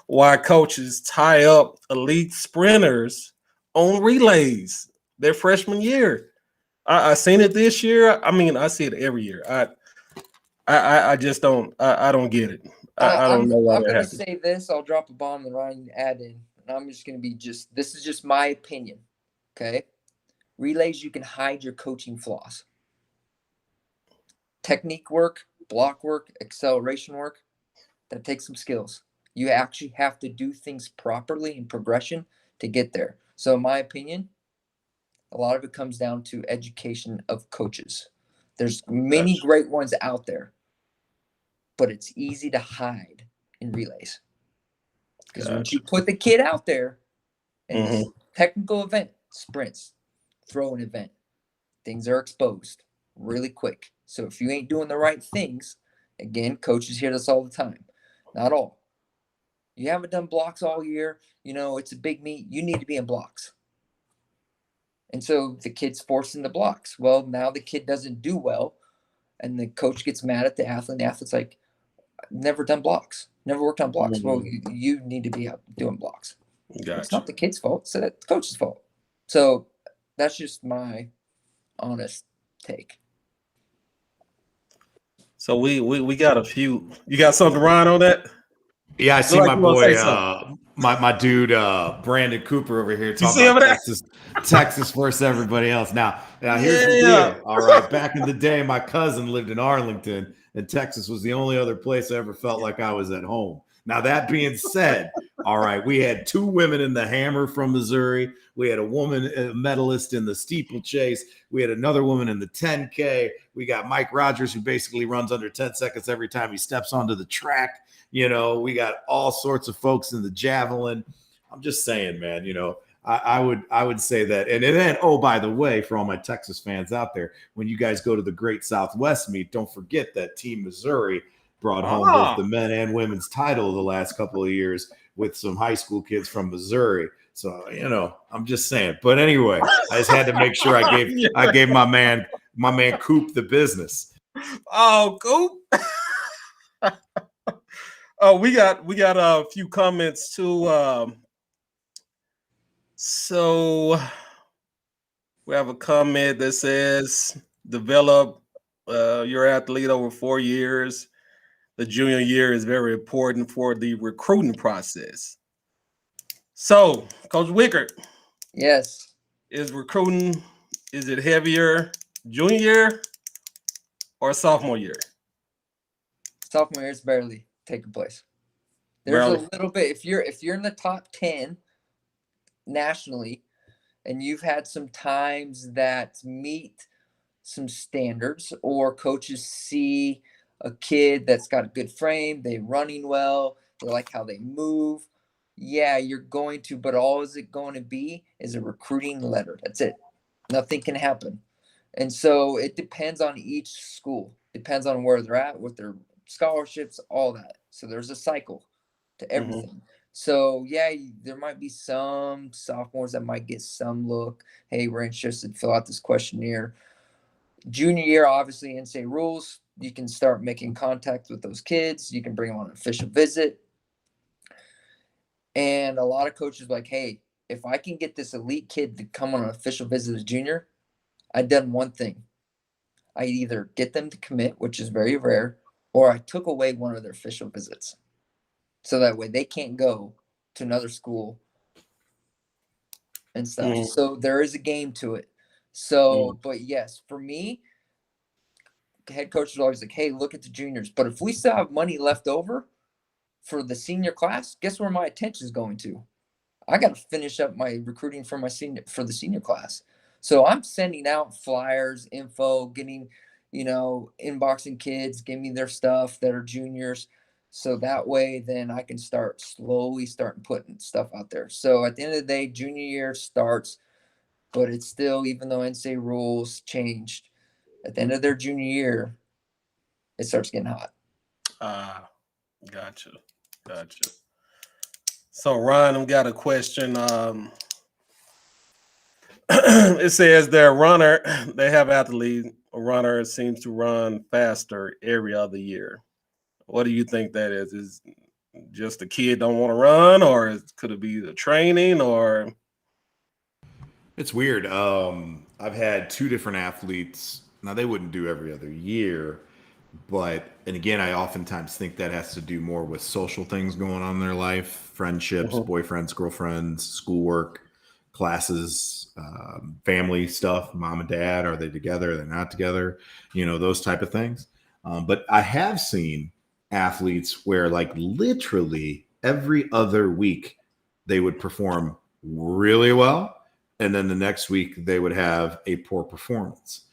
Why coaches tie up elite sprinters on relays their freshman year. I seen it this year. I mean, I see it every year. I just don't. I don't get it. I don't know why I'm that going to happens. say this. I'll drop a bomb and Ryan add in. And I'm just going to be this is just my opinion. Okay. Relays, you can hide your coaching flaws. Technique work, block work, acceleration work, that takes some skills. You actually have to do things properly in progression to get there. So in my opinion, a lot of it comes down to education of coaches. There's many great ones out there, but it's easy to hide in relays. Because once you put the kid out there in this technical event, sprints, throwing event, things are exposed really quick. So if you ain't doing the right things, again, coaches hear this all the time. Not all. You haven't done blocks all year. You know, it's a big meet. You need to be in blocks. And so the kid's forced into blocks. Well, now the kid doesn't do well, and the coach gets mad at the athlete. And the athlete's like, never done blocks, never worked on blocks. Well, you need to be out doing blocks. Gotcha. It's not the kid's fault. It's the coach's fault. So that's just my honest take. So we got a few. You got something, Ryan, on that? Yeah, I see Look my like you wanna boy, say something. my dude, Brandon Cooper over here see talking him about there? Texas versus everybody else. Now here's the deal. All right, back in the day, my cousin lived in Arlington, and Texas was the only other place I ever felt like I was at home. Now that being said, all right, we had two women in the hammer from Missouri. We had a woman a medalist in the steeplechase. We had another woman in the 10K. We got Mike Rogers, who basically runs under 10 seconds every time he steps onto the track. You know, we got all sorts of folks in the javelin. I'm just saying, man, you know, I would say that. And then, oh, by the way, for all my Texas fans out there, when you guys go to the Great Southwest meet, don't forget that Team Missouri brought home both the men and women's title the last couple of years with some high school kids from Missouri. So, you know, I'm just saying. But anyway, I just had to make sure I gave my man Coop the business. Oh, Coop. Oh, we got a few comments too. So we have a comment that says, develop your athlete over 4 years. The junior year is very important for the recruiting process. So, Coach Wickard. Yes. Is it heavier junior year or sophomore year? Sophomore year is barely taking place. There's a little bit, if you're in the top 10 nationally and you've had some times that meet some standards, or coaches see a kid that's got a good frame, they're running well, they like how they move, yeah, you're going to, but all is it going to be is a recruiting letter. That's it. Nothing can happen. And so it depends on each school, depends on where they're at with their scholarships, all that. So there's a cycle to everything. So yeah, there might be some sophomores that might get some look. Hey, we're interested, fill out this questionnaire. Junior year, obviously, NCAA rules. You can start making contact with those kids. You can bring them on an official visit. And a lot of coaches are like, hey, if I can get this elite kid to come on an official visit as junior, I've done one thing. I either get them to commit, which is very rare, or I took away one of their official visits. So that way they can't go to another school and stuff. Mhm. So there is a game to it. So, but yes, for me, head coach is always like, hey, look at the juniors. But if we still have money left over for the senior class, guess where my attention is going to? I got to finish up my recruiting for the senior class. So I'm sending out flyers, info, getting, inboxing kids, give me their stuff that are juniors. So that way, then I can start putting stuff out there. So at the end of the day, junior year starts, but it's still, even though NCAA rules changed, at the end of their junior year, it starts getting hot. Gotcha. So Ryan, I've got a question. It says their runner, they have athlete, a runner seems to run faster every other year. What do you think that is? Is just the kid don't want to run, or could it be the training, or? It's weird. I've had two different athletes. Now they wouldn't do every other year, and again, I oftentimes think that has to do more with social things going on in their life, friendships, boyfriends, girlfriends, schoolwork, classes, family stuff, mom and dad, are they together? Are they not together? Those type of things. But I have seen athletes where like literally every other week they would perform really well. And then the next week they would have a poor performance.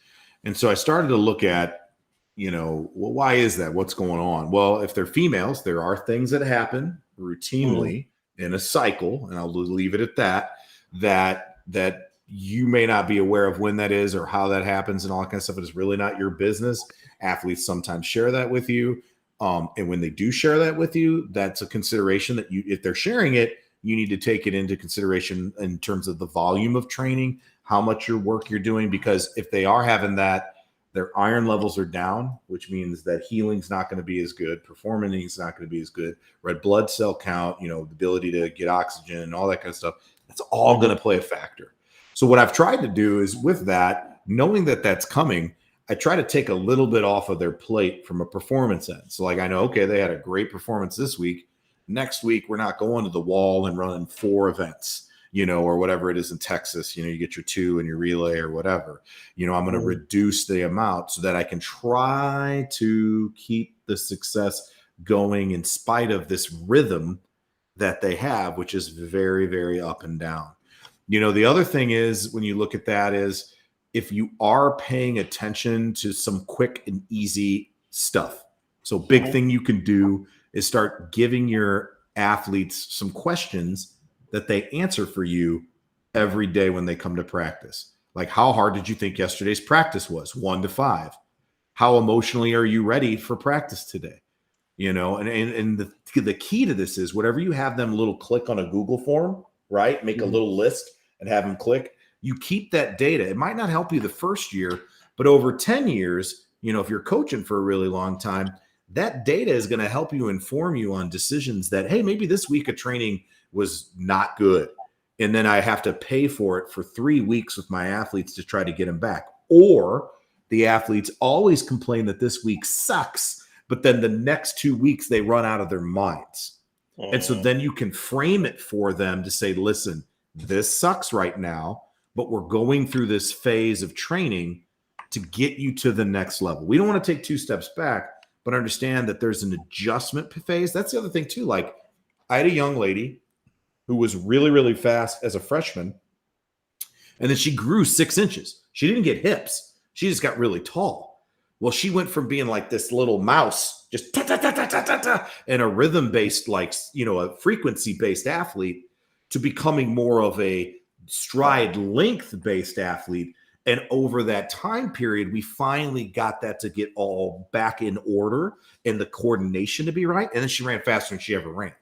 And so I started to look at, well, why is that? What's going on? Well, if they're females, there are things that happen routinely in a cycle, and I'll leave it at that you may not be aware of when that is or how that happens and all that kind of stuff. It is really not your business. Athletes sometimes share that with you. And when they do share that with you, that's a consideration that if they're sharing it, you need to take it into consideration in terms of the volume of training, how much work you're doing, because if they are having that, their iron levels are down, which means that healing's not going to be as good, performing is not going to be as good, red blood cell count, the ability to get oxygen and all that kind of stuff, that's all going to play a factor. So what I've tried to do is, with that, knowing that that's coming, I try to take a little bit off of their plate from a performance end. So like I know, okay, they had a great performance this week. Next week, we're not going to the wall and running 4 events, or whatever it is in Texas. You get your 2 and your relay or whatever. I'm going to reduce the amount so that I can try to keep the success going in spite of this rhythm that they have, which is very, very up and down. The other thing is, when you look at that, is if you are paying attention to some quick and easy stuff. So big thing you can do is start giving your athletes some questions that they answer for you every day when they come to practice. Like, how hard did you think yesterday's practice was? 1 to 5. How emotionally are you ready for practice today? And the key to this is, whatever you have them little click on a Google form, right? Make a little list and have them click. You keep that data. It might not help you the first year, but over 10 years, if you're coaching for a really long time, that data is going to help you inform you on decisions that, hey, maybe this week of training was not good, and then I have to pay for it for 3 weeks with my athletes to try to get them back. Or the athletes always complain that this week sucks, but then the next 2 weeks they run out of their minds. And so then you can frame it for them to say, listen, this sucks right now, but we're going through this phase of training to get you to the next level. We don't want to take 2 steps back, but understand that there's an adjustment phase. That's the other thing too. Like, I had a young lady who was really, really fast as a freshman, and then she grew 6 inches. She didn't get hips. She just got really tall. Well, she went from being like this little mouse, just ta-ta-ta-ta-ta-ta, and a rhythm-based, a frequency-based athlete, to becoming more of a stride length-based athlete. And over that time period, we finally got that to get all back in order and the coordination to be right. And then she ran faster than she ever ran.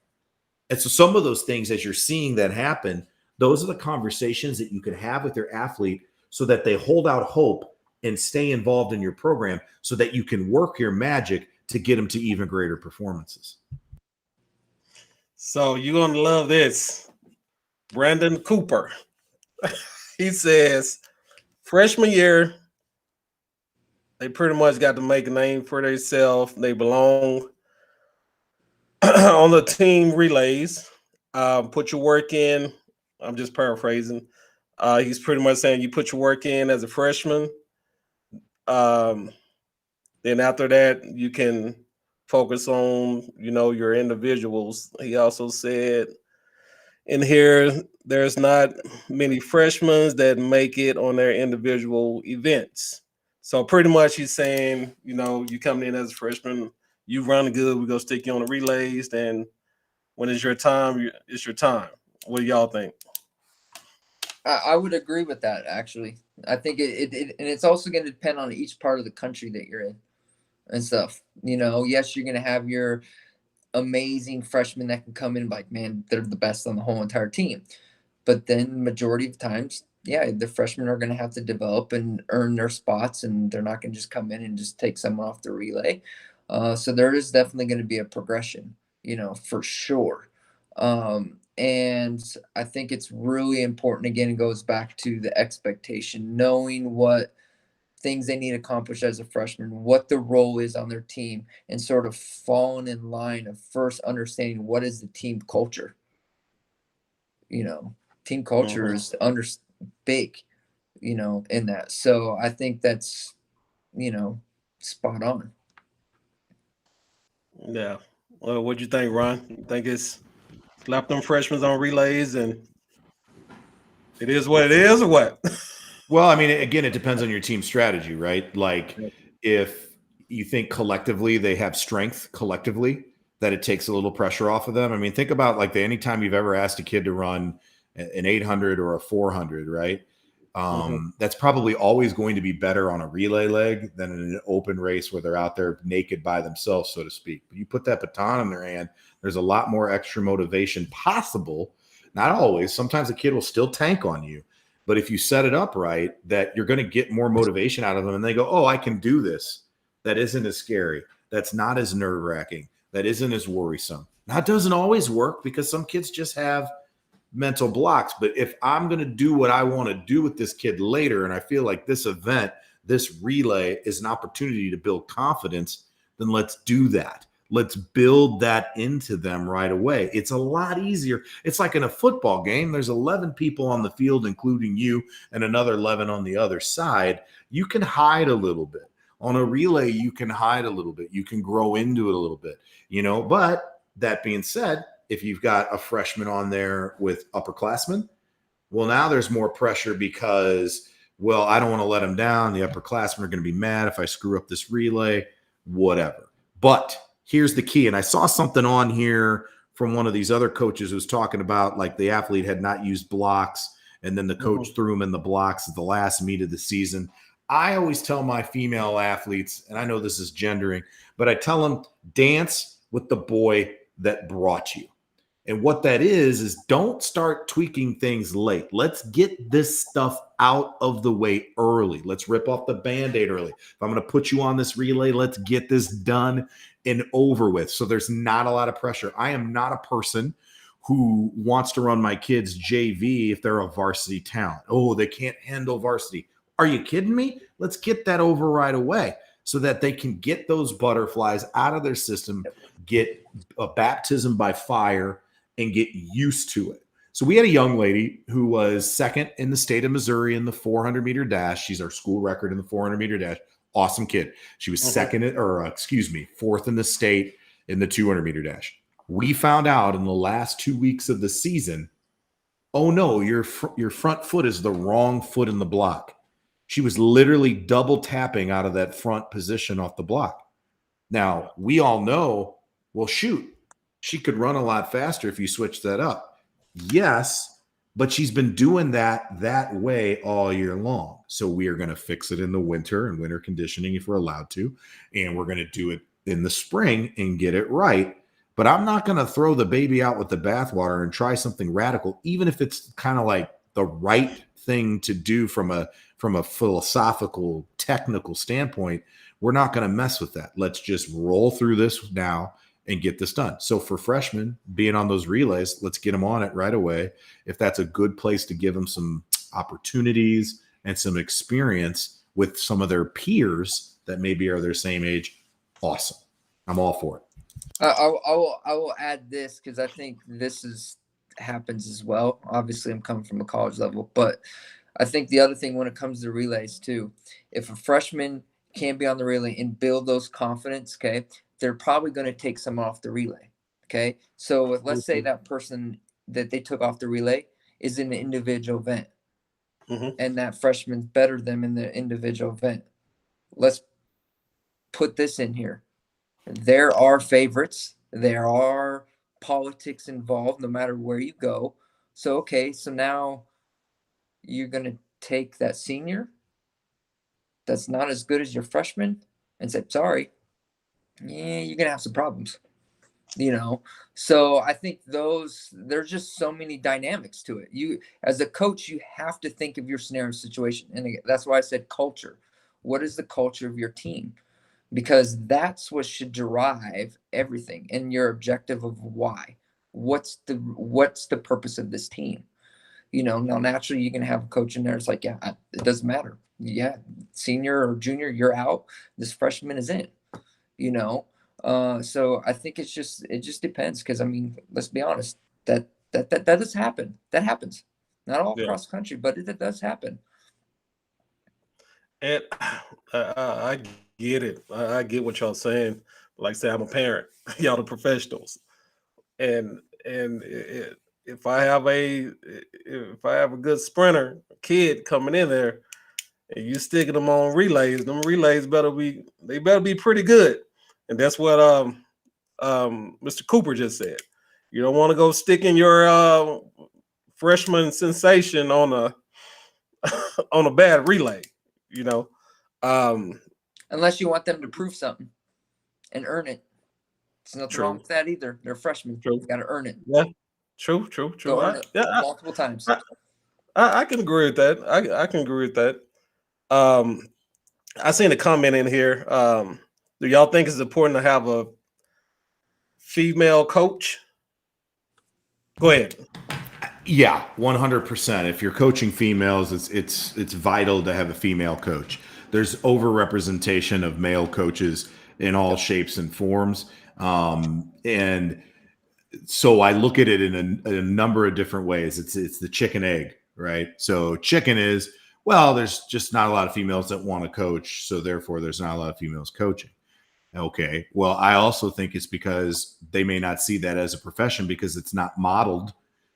And so some of those things, as you're seeing that happen, those are the conversations that you can have with your athlete so that they hold out hope and stay involved in your program so that you can work your magic to get them to even greater performances. So you're going to love this. Brandon Cooper. He says, freshman year, they pretty much got to make a name for themselves. They belong on the team relays. Put your work in. I'm just paraphrasing. He's pretty much saying you put your work in as a freshman. Um, then after that, you can focus on, your individuals. He also said in here, there's not many freshmen that make it on their individual events. So pretty much he's saying, you coming in as a freshman, you run good, we're gonna stick you on the relays, and when it's your time, it's your time. What do y'all think? I would agree with that, actually. I think and it's also going to depend on each part of the country that you're in and stuff. Yes, you're going to have your amazing freshmen that can come in like, man, they're the best on the whole entire team. But then majority of times, yeah, the freshmen are going to have to develop and earn their spots, and they're not going to just come in and just take someone off the relay. So there is definitely going to be a progression, for sure. And I think it's really important. Again, it goes back to the expectation, knowing what things they need to accomplish as a freshman, what the role is on their team, and sort of falling in line of first understanding what is the team culture. Team culture is big, in that. So I think that's, spot on. Yeah. Well, what'd you think, Ron? You think it's slap them freshmen on relays and it is what it is, or what? Well, I mean, again, it depends on your team strategy, right? Like, if you think collectively they have strength collectively, that it takes a little pressure off of them. I mean, think about like anytime you've ever asked a kid to run an 800 or a 400, right? That's probably always going to be better on a relay leg than in an open race where they're out there naked by themselves, so to speak. But you put that baton in their hand, there's a lot more extra motivation possible. Not always. Sometimes a kid will still tank on you. But if you set it up right, that you're going to get more motivation out of them, and they go, oh, I can do this. That isn't as scary. That's not as nerve-wracking. That isn't as worrisome. Now, it doesn't always work because some kids just have mental blocks. But if I'm going to do what I want to do with this kid later, and I feel like this event, this relay is an opportunity to build confidence, then let's do that. Let's build that into them right away. It's a lot easier. It's like in a football game, there's 11 people on the field, including you, and another 11 on the other side. You can hide a little bit. On a relay, you can hide a little bit. You can grow into it a little bit, But that being said, if you've got a freshman on there with upperclassmen, well, now there's more pressure because, well, I don't want to let them down. The upperclassmen are going to be mad if I screw up this relay, whatever. But here's the key. And I saw something on here from one of these other coaches who was talking about like the athlete had not used blocks, and then the coach threw him in the blocks at the last meet of the season. I always tell my female athletes, and I know this is gendering, but I tell them dance with the boy that brought you. And what that is don't start tweaking things late. Let's get this stuff out of the way early. Let's rip off the Band-Aid early. If I'm going to put you on this relay, let's get this done and over with. So there's not a lot of pressure. I am not a person who wants to run my kids JV if they're a varsity talent. Oh, they can't handle varsity. Are you kidding me? Let's get that over right away so that they can get those butterflies out of their system, get a baptism by fire, and get used to it. So we had a young lady who was second in the state of Missouri in the 400-meter dash. She's our school record in the 400-meter dash. Awesome kid. She was fourth in the state in the 200-meter dash. We found out in the last 2 weeks of the season, oh no, your front foot is the wrong foot in the block. She was literally double tapping out of that front position off the block. Now, we all know, well, shoot, she could run a lot faster if you switch that up. Yes, but she's been doing that way all year long. So we are going to fix it in the winter and winter conditioning if we're allowed to. And we're going to do it in the spring and get it right. But I'm not going to throw the baby out with the bathwater and try something radical, even if it's kind of like the right thing to do from a philosophical, technical standpoint. We're not going to mess with that. Let's just roll through this now and get this done. So for freshmen being on those relays, let's get them on it right away. If that's a good place to give them some opportunities and some experience with some of their peers that maybe are their same age, awesome. I'm all for it. I will add this because I think this is happens as well. Obviously, I'm coming from a college level, but I think the other thing when it comes to relays too, if a freshman can be on the relay and build those confidence, okay, they're probably going to take someone off the relay. Okay. So let's say that person that they took off the relay is in an individual event and that freshman's better than them in the individual event. Let's put this in here. There are favorites. There are politics involved no matter where you go. So, okay. So now you're going to take that senior that's not as good as your freshman and say, sorry, yeah, you're going to have some problems, So I think there's just so many dynamics to it. You, as a coach, you have to think of your scenario situation. And again, that's why I said culture. What is the culture of your team? Because that's what should drive everything and your objective of why. What's the purpose of this team? Now naturally you can have a coach in there. It's like, yeah, it doesn't matter. Yeah, senior or junior, you're out. This freshman is in. So I think it just depends. Because I mean, let's be honest, that does happen. That happens. Not all across the country, but it does happen. And I get it. I get what y'all saying. Like I say, I'm a parent. Y'all the professionals, and if I have a good sprinter kid coming in there, and you sticking them on relays, them relays better be pretty good. And that's what Mr. Cooper just said. You don't want to go sticking your freshman sensation on a bad relay. Unless you want them to prove something and earn it. There's nothing True. wrong with that either. They're freshmen. True. You got to earn it. Yeah. True. Go earn it multiple times. I can agree with that. I can agree with that. I seen a comment in here. Do y'all think it's important to have a female coach? Go ahead. Yeah, 100%. If you're coaching females, it's vital to have a female coach. There's overrepresentation of male coaches in all shapes and forms, and so I look at it in a number of different ways. It's the chicken egg, right? So chicken is, well, there's just not a lot of females that want to coach, so therefore there's not a lot of females coaching. Okay, well, I also think it's because they may not see that as a profession because it's not modeled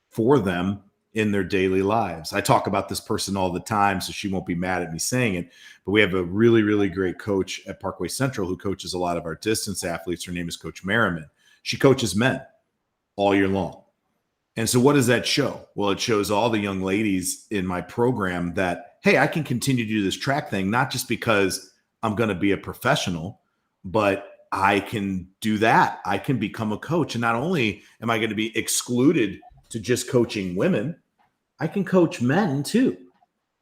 for them in their daily lives. I talk about this person all the time, so she won't be mad at me saying it, but we have a really, really great coach at Parkway Central who coaches a lot of our distance athletes. Her name is Coach Merriman. She coaches men all year long. And so what does that show? Well, it shows all the young ladies in my program that, hey, I can continue to do this track thing, not just because I'm going to be a professional, but I can do that. I can become a coach. And not only am I going to be excluded to just coaching women, I can coach men too.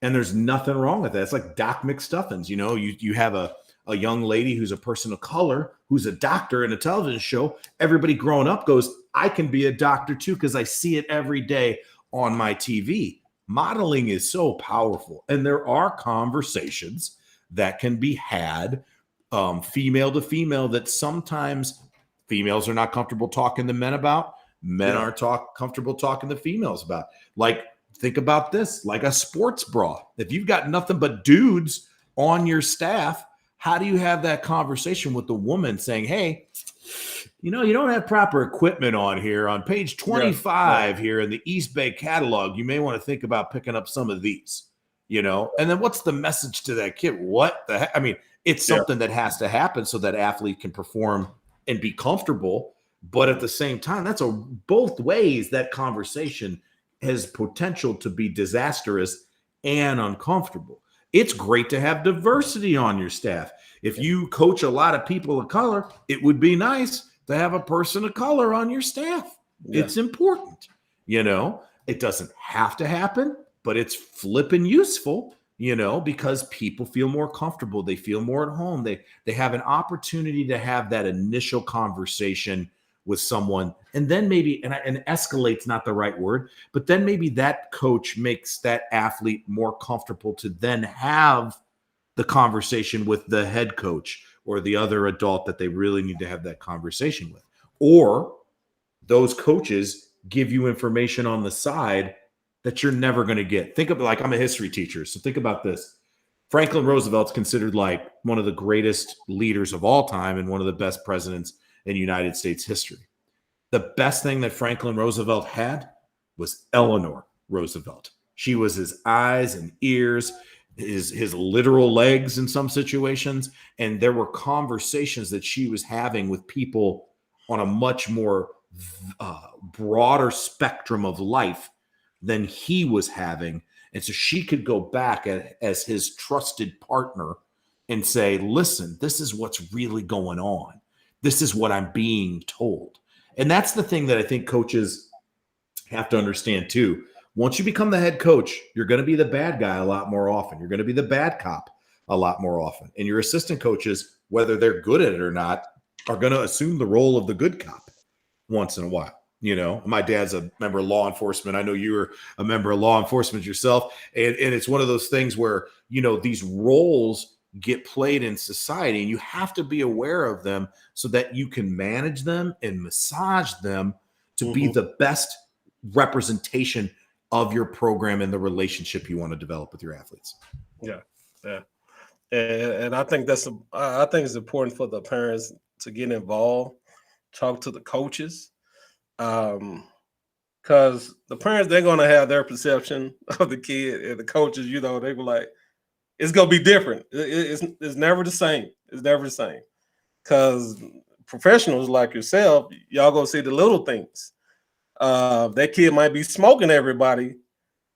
And there's nothing wrong with that. It's like Doc McStuffins. You have a young lady who's a person of color, who's a doctor in a television show. Everybody growing up goes, I can be a doctor too, because I see it every day on my TV. Modeling is so powerful. And there are conversations that can be had female to female that sometimes females are not comfortable talking to men about. Men aren't comfortable talking to females about. Like, think about this, like a sports bra. If you've got nothing but dudes on your staff, how do you have that conversation with the woman saying, hey, you don't have proper equipment on here on page 25 here in the East Bay catalog. You may want to think about picking up some of these, and then what's the message to that kid? What the heck? I mean, it's something that has to happen so that athlete can perform and be comfortable. But at the same time, that's both ways. That conversation has potential to be disastrous and uncomfortable. It's great to have diversity on your staff. If you coach a lot of people of color, it would be nice to have a person of color on your staff. Yeah. It's important. It doesn't have to happen, but it's flipping useful, because people feel more comfortable. They feel more at home. They have an opportunity to have that initial conversation with someone, and then maybe, and escalate's not the right word, but then maybe that coach makes that athlete more comfortable to then have the conversation with the head coach or the other adult that they really need to have that conversation with. Or those coaches give you information on the side that you're never going to get. Think of, like, I'm a history teacher, so think about this. Franklin Roosevelt's considered like one of the greatest leaders of all time and one of the best presidents in United States history. The best thing that Franklin Roosevelt had was Eleanor Roosevelt. She was his eyes and ears, his literal legs in some situations. And there were conversations that she was having with people on a much more broader spectrum of life than he was having. And so she could go back as his trusted partner and say, listen, this is what's really going on. This is what I'm being told. And that's the thing that I think coaches have to understand too. Once you become the head coach, you're going to be the bad guy a lot more often. You're going to be the bad cop a lot more often. And your assistant coaches, whether they're good at it or not, are going to assume the role of the good cop once in a while. You know, my dad's a member of law enforcement. I know you were a member of law enforcement yourself. And it's one of those things where, you know, these roles get played in society and you have to be aware of them so that you can manage them and massage them to be the best representation of your program and the relationship you want to develop with your athletes. Yeah. And I think I think it's important for the parents to get involved, talk to the coaches. Because the parents, they're going to have their perception of the kid, and the coaches, you know, they were like, it's going to be different. It's never the same. It's never the same. Because professionals like yourself, y'all go see the little things. That kid might be smoking everybody,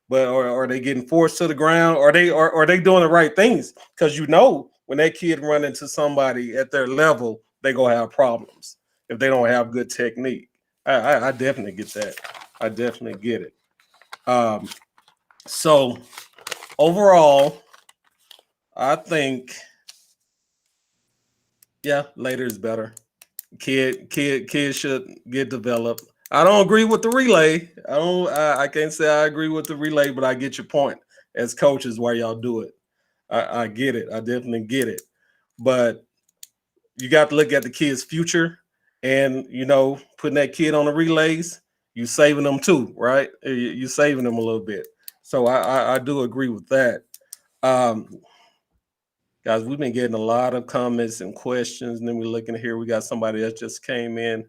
but or they getting forced to the ground, or they doing the right things. Because you know, when that kid run into somebody at their level, they gonna have problems if they don't have good technique. I definitely get that. I definitely get it. So overall, I think, yeah, later is better. Kids should get developed. I don't agree with the relay. I can't say I agree with the relay, but I get your point as coaches why y'all do it. I get it. I definitely get it. But you got to look at the kid's future, and you know, putting that kid on the relays, you saving them too, right? You saving them a little bit. So I do agree with that. Guys, we've been getting a lot of comments and questions, and then we're looking here. We got somebody that just came in.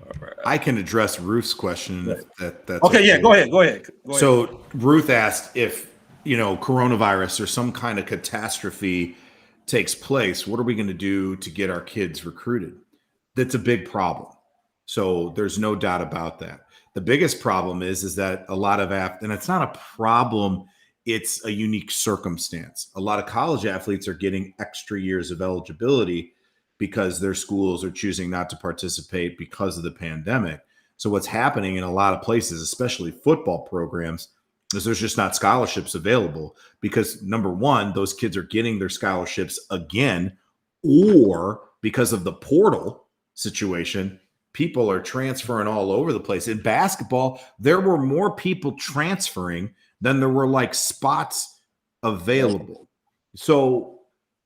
All right. I can address Ruth's question. That's okay. Yeah, go ahead. So Ruth asked if, you know, coronavirus or some kind of catastrophe takes place, what are we going to do to get our kids recruited? That's a big problem. So there's no doubt about that. The biggest problem is that a lot of and it's not a problem, it's a unique circumstance. A lot of college athletes are getting extra years of eligibility because their schools are choosing not to participate because of the pandemic. So what's happening in a lot of places, especially football programs, is there's just not scholarships available because, number one, those kids are getting their scholarships again, or because of the portal situation, people are transferring all over the place. In basketball, there were more people transferring than there were like spots available. So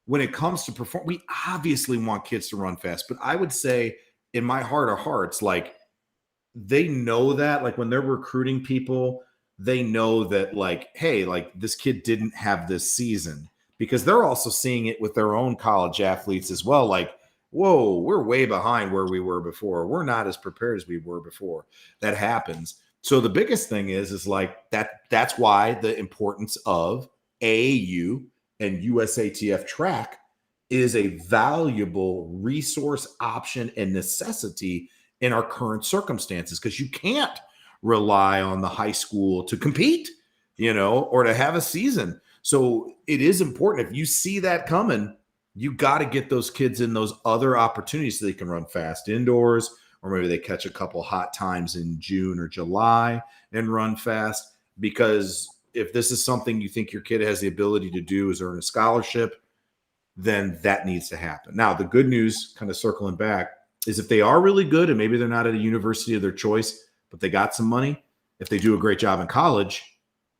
when it comes to perform, we obviously want kids to run fast, but I would say in my heart of hearts, like, they know that, like, when they're recruiting people, they know that, like, hey, like, this kid didn't have this season, because they're also seeing it with their own college athletes as well. Like, whoa, we're way behind where we were before. We're not as prepared as we were before. That happens. So the biggest thing is like that's why the importance of AAU and USATF track is a valuable resource, option, and necessity in our current circumstances, because you can't rely on the high school to compete, you know, or to have a season. So it is important. If you see that coming, you got to get those kids in those other opportunities so they can run fast indoors, or maybe they catch a couple hot times in June or July and run fast. Because if this is something you think your kid has the ability to do, is earn a scholarship, then that needs to happen. Now, the good news, kind of circling back, is if they are really good and maybe they're not at a university of their choice, but they got some money, if they do a great job in college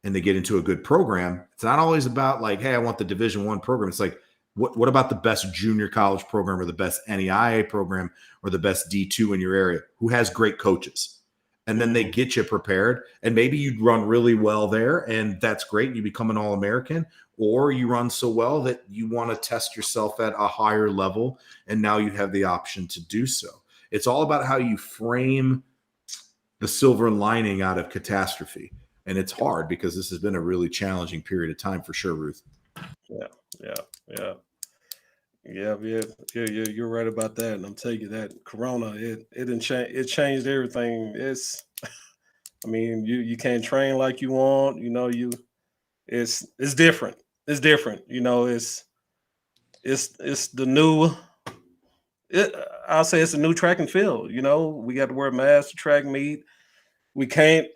and they get into a good program, it's not always about like, hey, I want the Division I program. It's like, What about the best junior college program or the best NEIA program or the best D2 in your area who has great coaches? And then they get you prepared, and maybe you run really well there, and that's great. You become an All-American, or you run so well that you want to test yourself at a higher level, and now you have the option to do so. It's all about how you frame the silver lining out of catastrophe. And it's hard because this has been a really challenging period of time for sure, Ruth. Yeah. You're right about that. And I'm telling you that Corona, it changed everything. I mean, you can't train like you want. It's different. It's different. It's the new. I'll say it's a new track and field. We got to wear masks to track meet. We can't.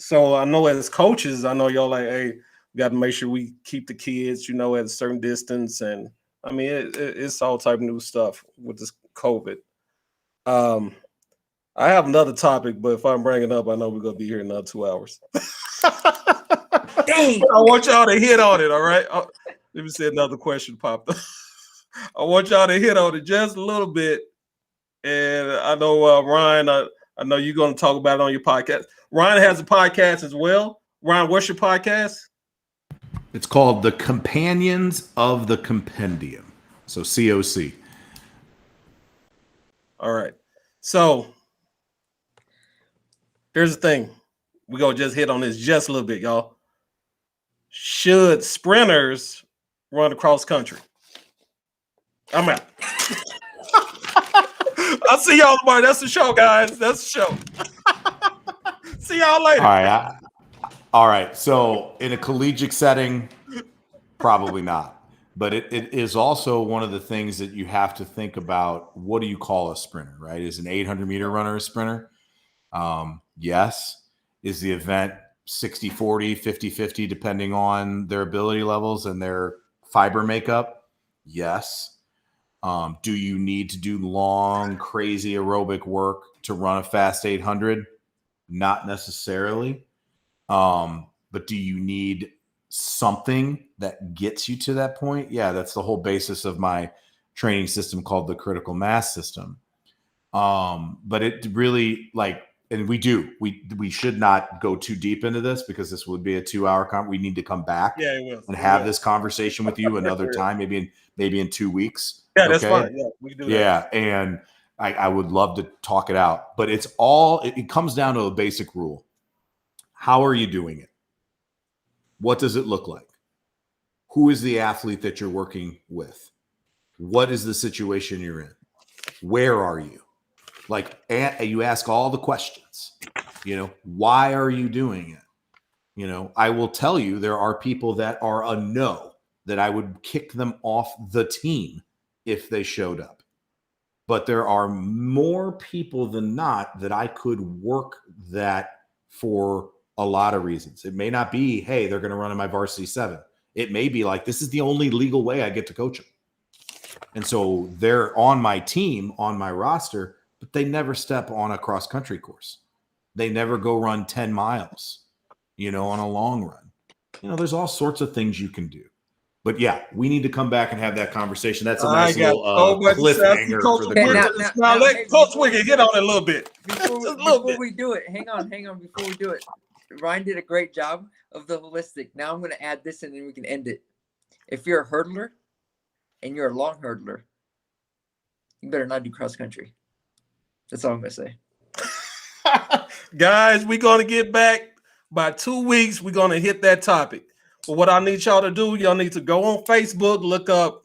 So I know as coaches, I know y'all like, hey, we got to make sure we keep the kids, at a certain distance. And I mean, it's all type of new stuff with this COVID. I have another topic, but if I'm bringing it up, I know we're going to be here another 2 hours. Dang. I want y'all to hit on it, all right? Let me see another question popped up. I want y'all to hit on it just a little bit. And I know, Ryan, I know you're going to talk about it on your podcast. Ryan has a podcast as well. Ryan, what's your podcast? It's called The Companions of the Compendium. So COC. All right. So here's the thing. We're going to just hit on this just a little bit, y'all. Should sprinters run across country? I'm out. I'll see y'all tomorrow. That's the show, guys. That's the show. See y'all later. All right. So in a collegiate setting, probably not. But it is also one of the things that you have to think about. What do you call a sprinter, right? Is an 800-meter runner a sprinter? Yes. Is the event 60-40, 50-50, depending on their ability levels and their fiber makeup? Yes. Do you need to do long, crazy aerobic work to run a fast 800? Not necessarily. But do you need something that gets you to that point? Yeah, that's the whole basis of my training system called the critical mass system. But it really and we should not go too deep into this because this would be a 2-hour we need to come back and have this conversation with you another time, maybe in 2 weeks. Yeah, that's fine. Yeah, we can do that. Yeah, and I would love to talk it out, but it comes down to a basic rule. How are you doing it? What does it look like? Who is the athlete that you're working with? What is the situation you're in? Where are you? You ask all the questions. Why are you doing it? I will tell you there are people that are a no, that I would kick them off the team if they showed up. But there are more people than not that I could work that for a lot of reasons. It may not be, hey, they're going to run in my varsity 7. It may be like, this is the only legal way I get to coach them. And so they're on my team, on my roster, but they never step on a cross country course. They never go run 10 miles, on a long run. There's all sorts of things you can do. But yeah, we need to come back and have that conversation. That's a nice little cliffhanger for the group. Now let Coach Wickard get on it a little bit. Before we do it, hang on. Before we do it, Ryan did a great job of the holistic. Now I'm going to add this and then we can end it. If you're a hurdler and you're a long hurdler, you better not do cross country. That's all I'm going to say. Guys, we're going to get back by 2 weeks. We're going to hit that topic. But what I need y'all to do, y'all need to go on Facebook, look up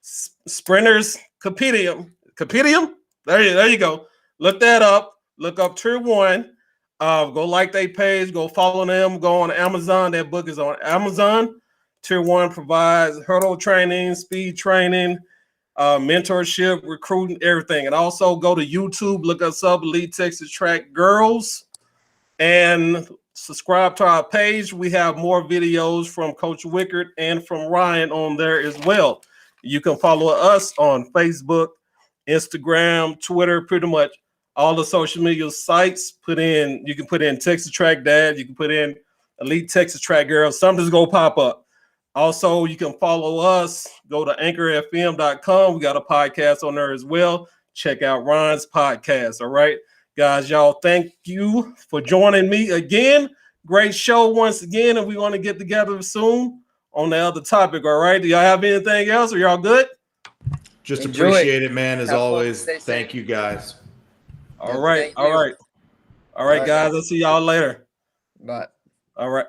Sprinters Compendium. Compendium? There you go. Look that up. Look up Tier 1. Go like their page. Go follow them. Go on Amazon. That book is on Amazon. Tier 1 provides hurdle training, speed training, mentorship, recruiting, everything. And also go to YouTube. Look us up, Elite Texas Track Girls. And subscribe to our page. We have more videos from Coach Wickard and from Ryan on there as well. You can follow us on Facebook, Instagram, Twitter, pretty much all the social media sites. You can put in Texas Track Dad. You can put in Elite Texas Track Girls. Something's going to pop up. Also, you can follow us. Go to anchorfm.com. We got a podcast on there as well. Check out Ron's podcast. All right, guys, y'all, thank you for joining me again. Great show once again, and we want to get together soon on the other topic. All right, do y'all have anything else? Are y'all good? Just Enjoy appreciate it, man. As Have fun. always, Stay safe. thank you guys. All right, Thank all you. right, all right, All right, guys. I'll see y'all later. Bye. All right.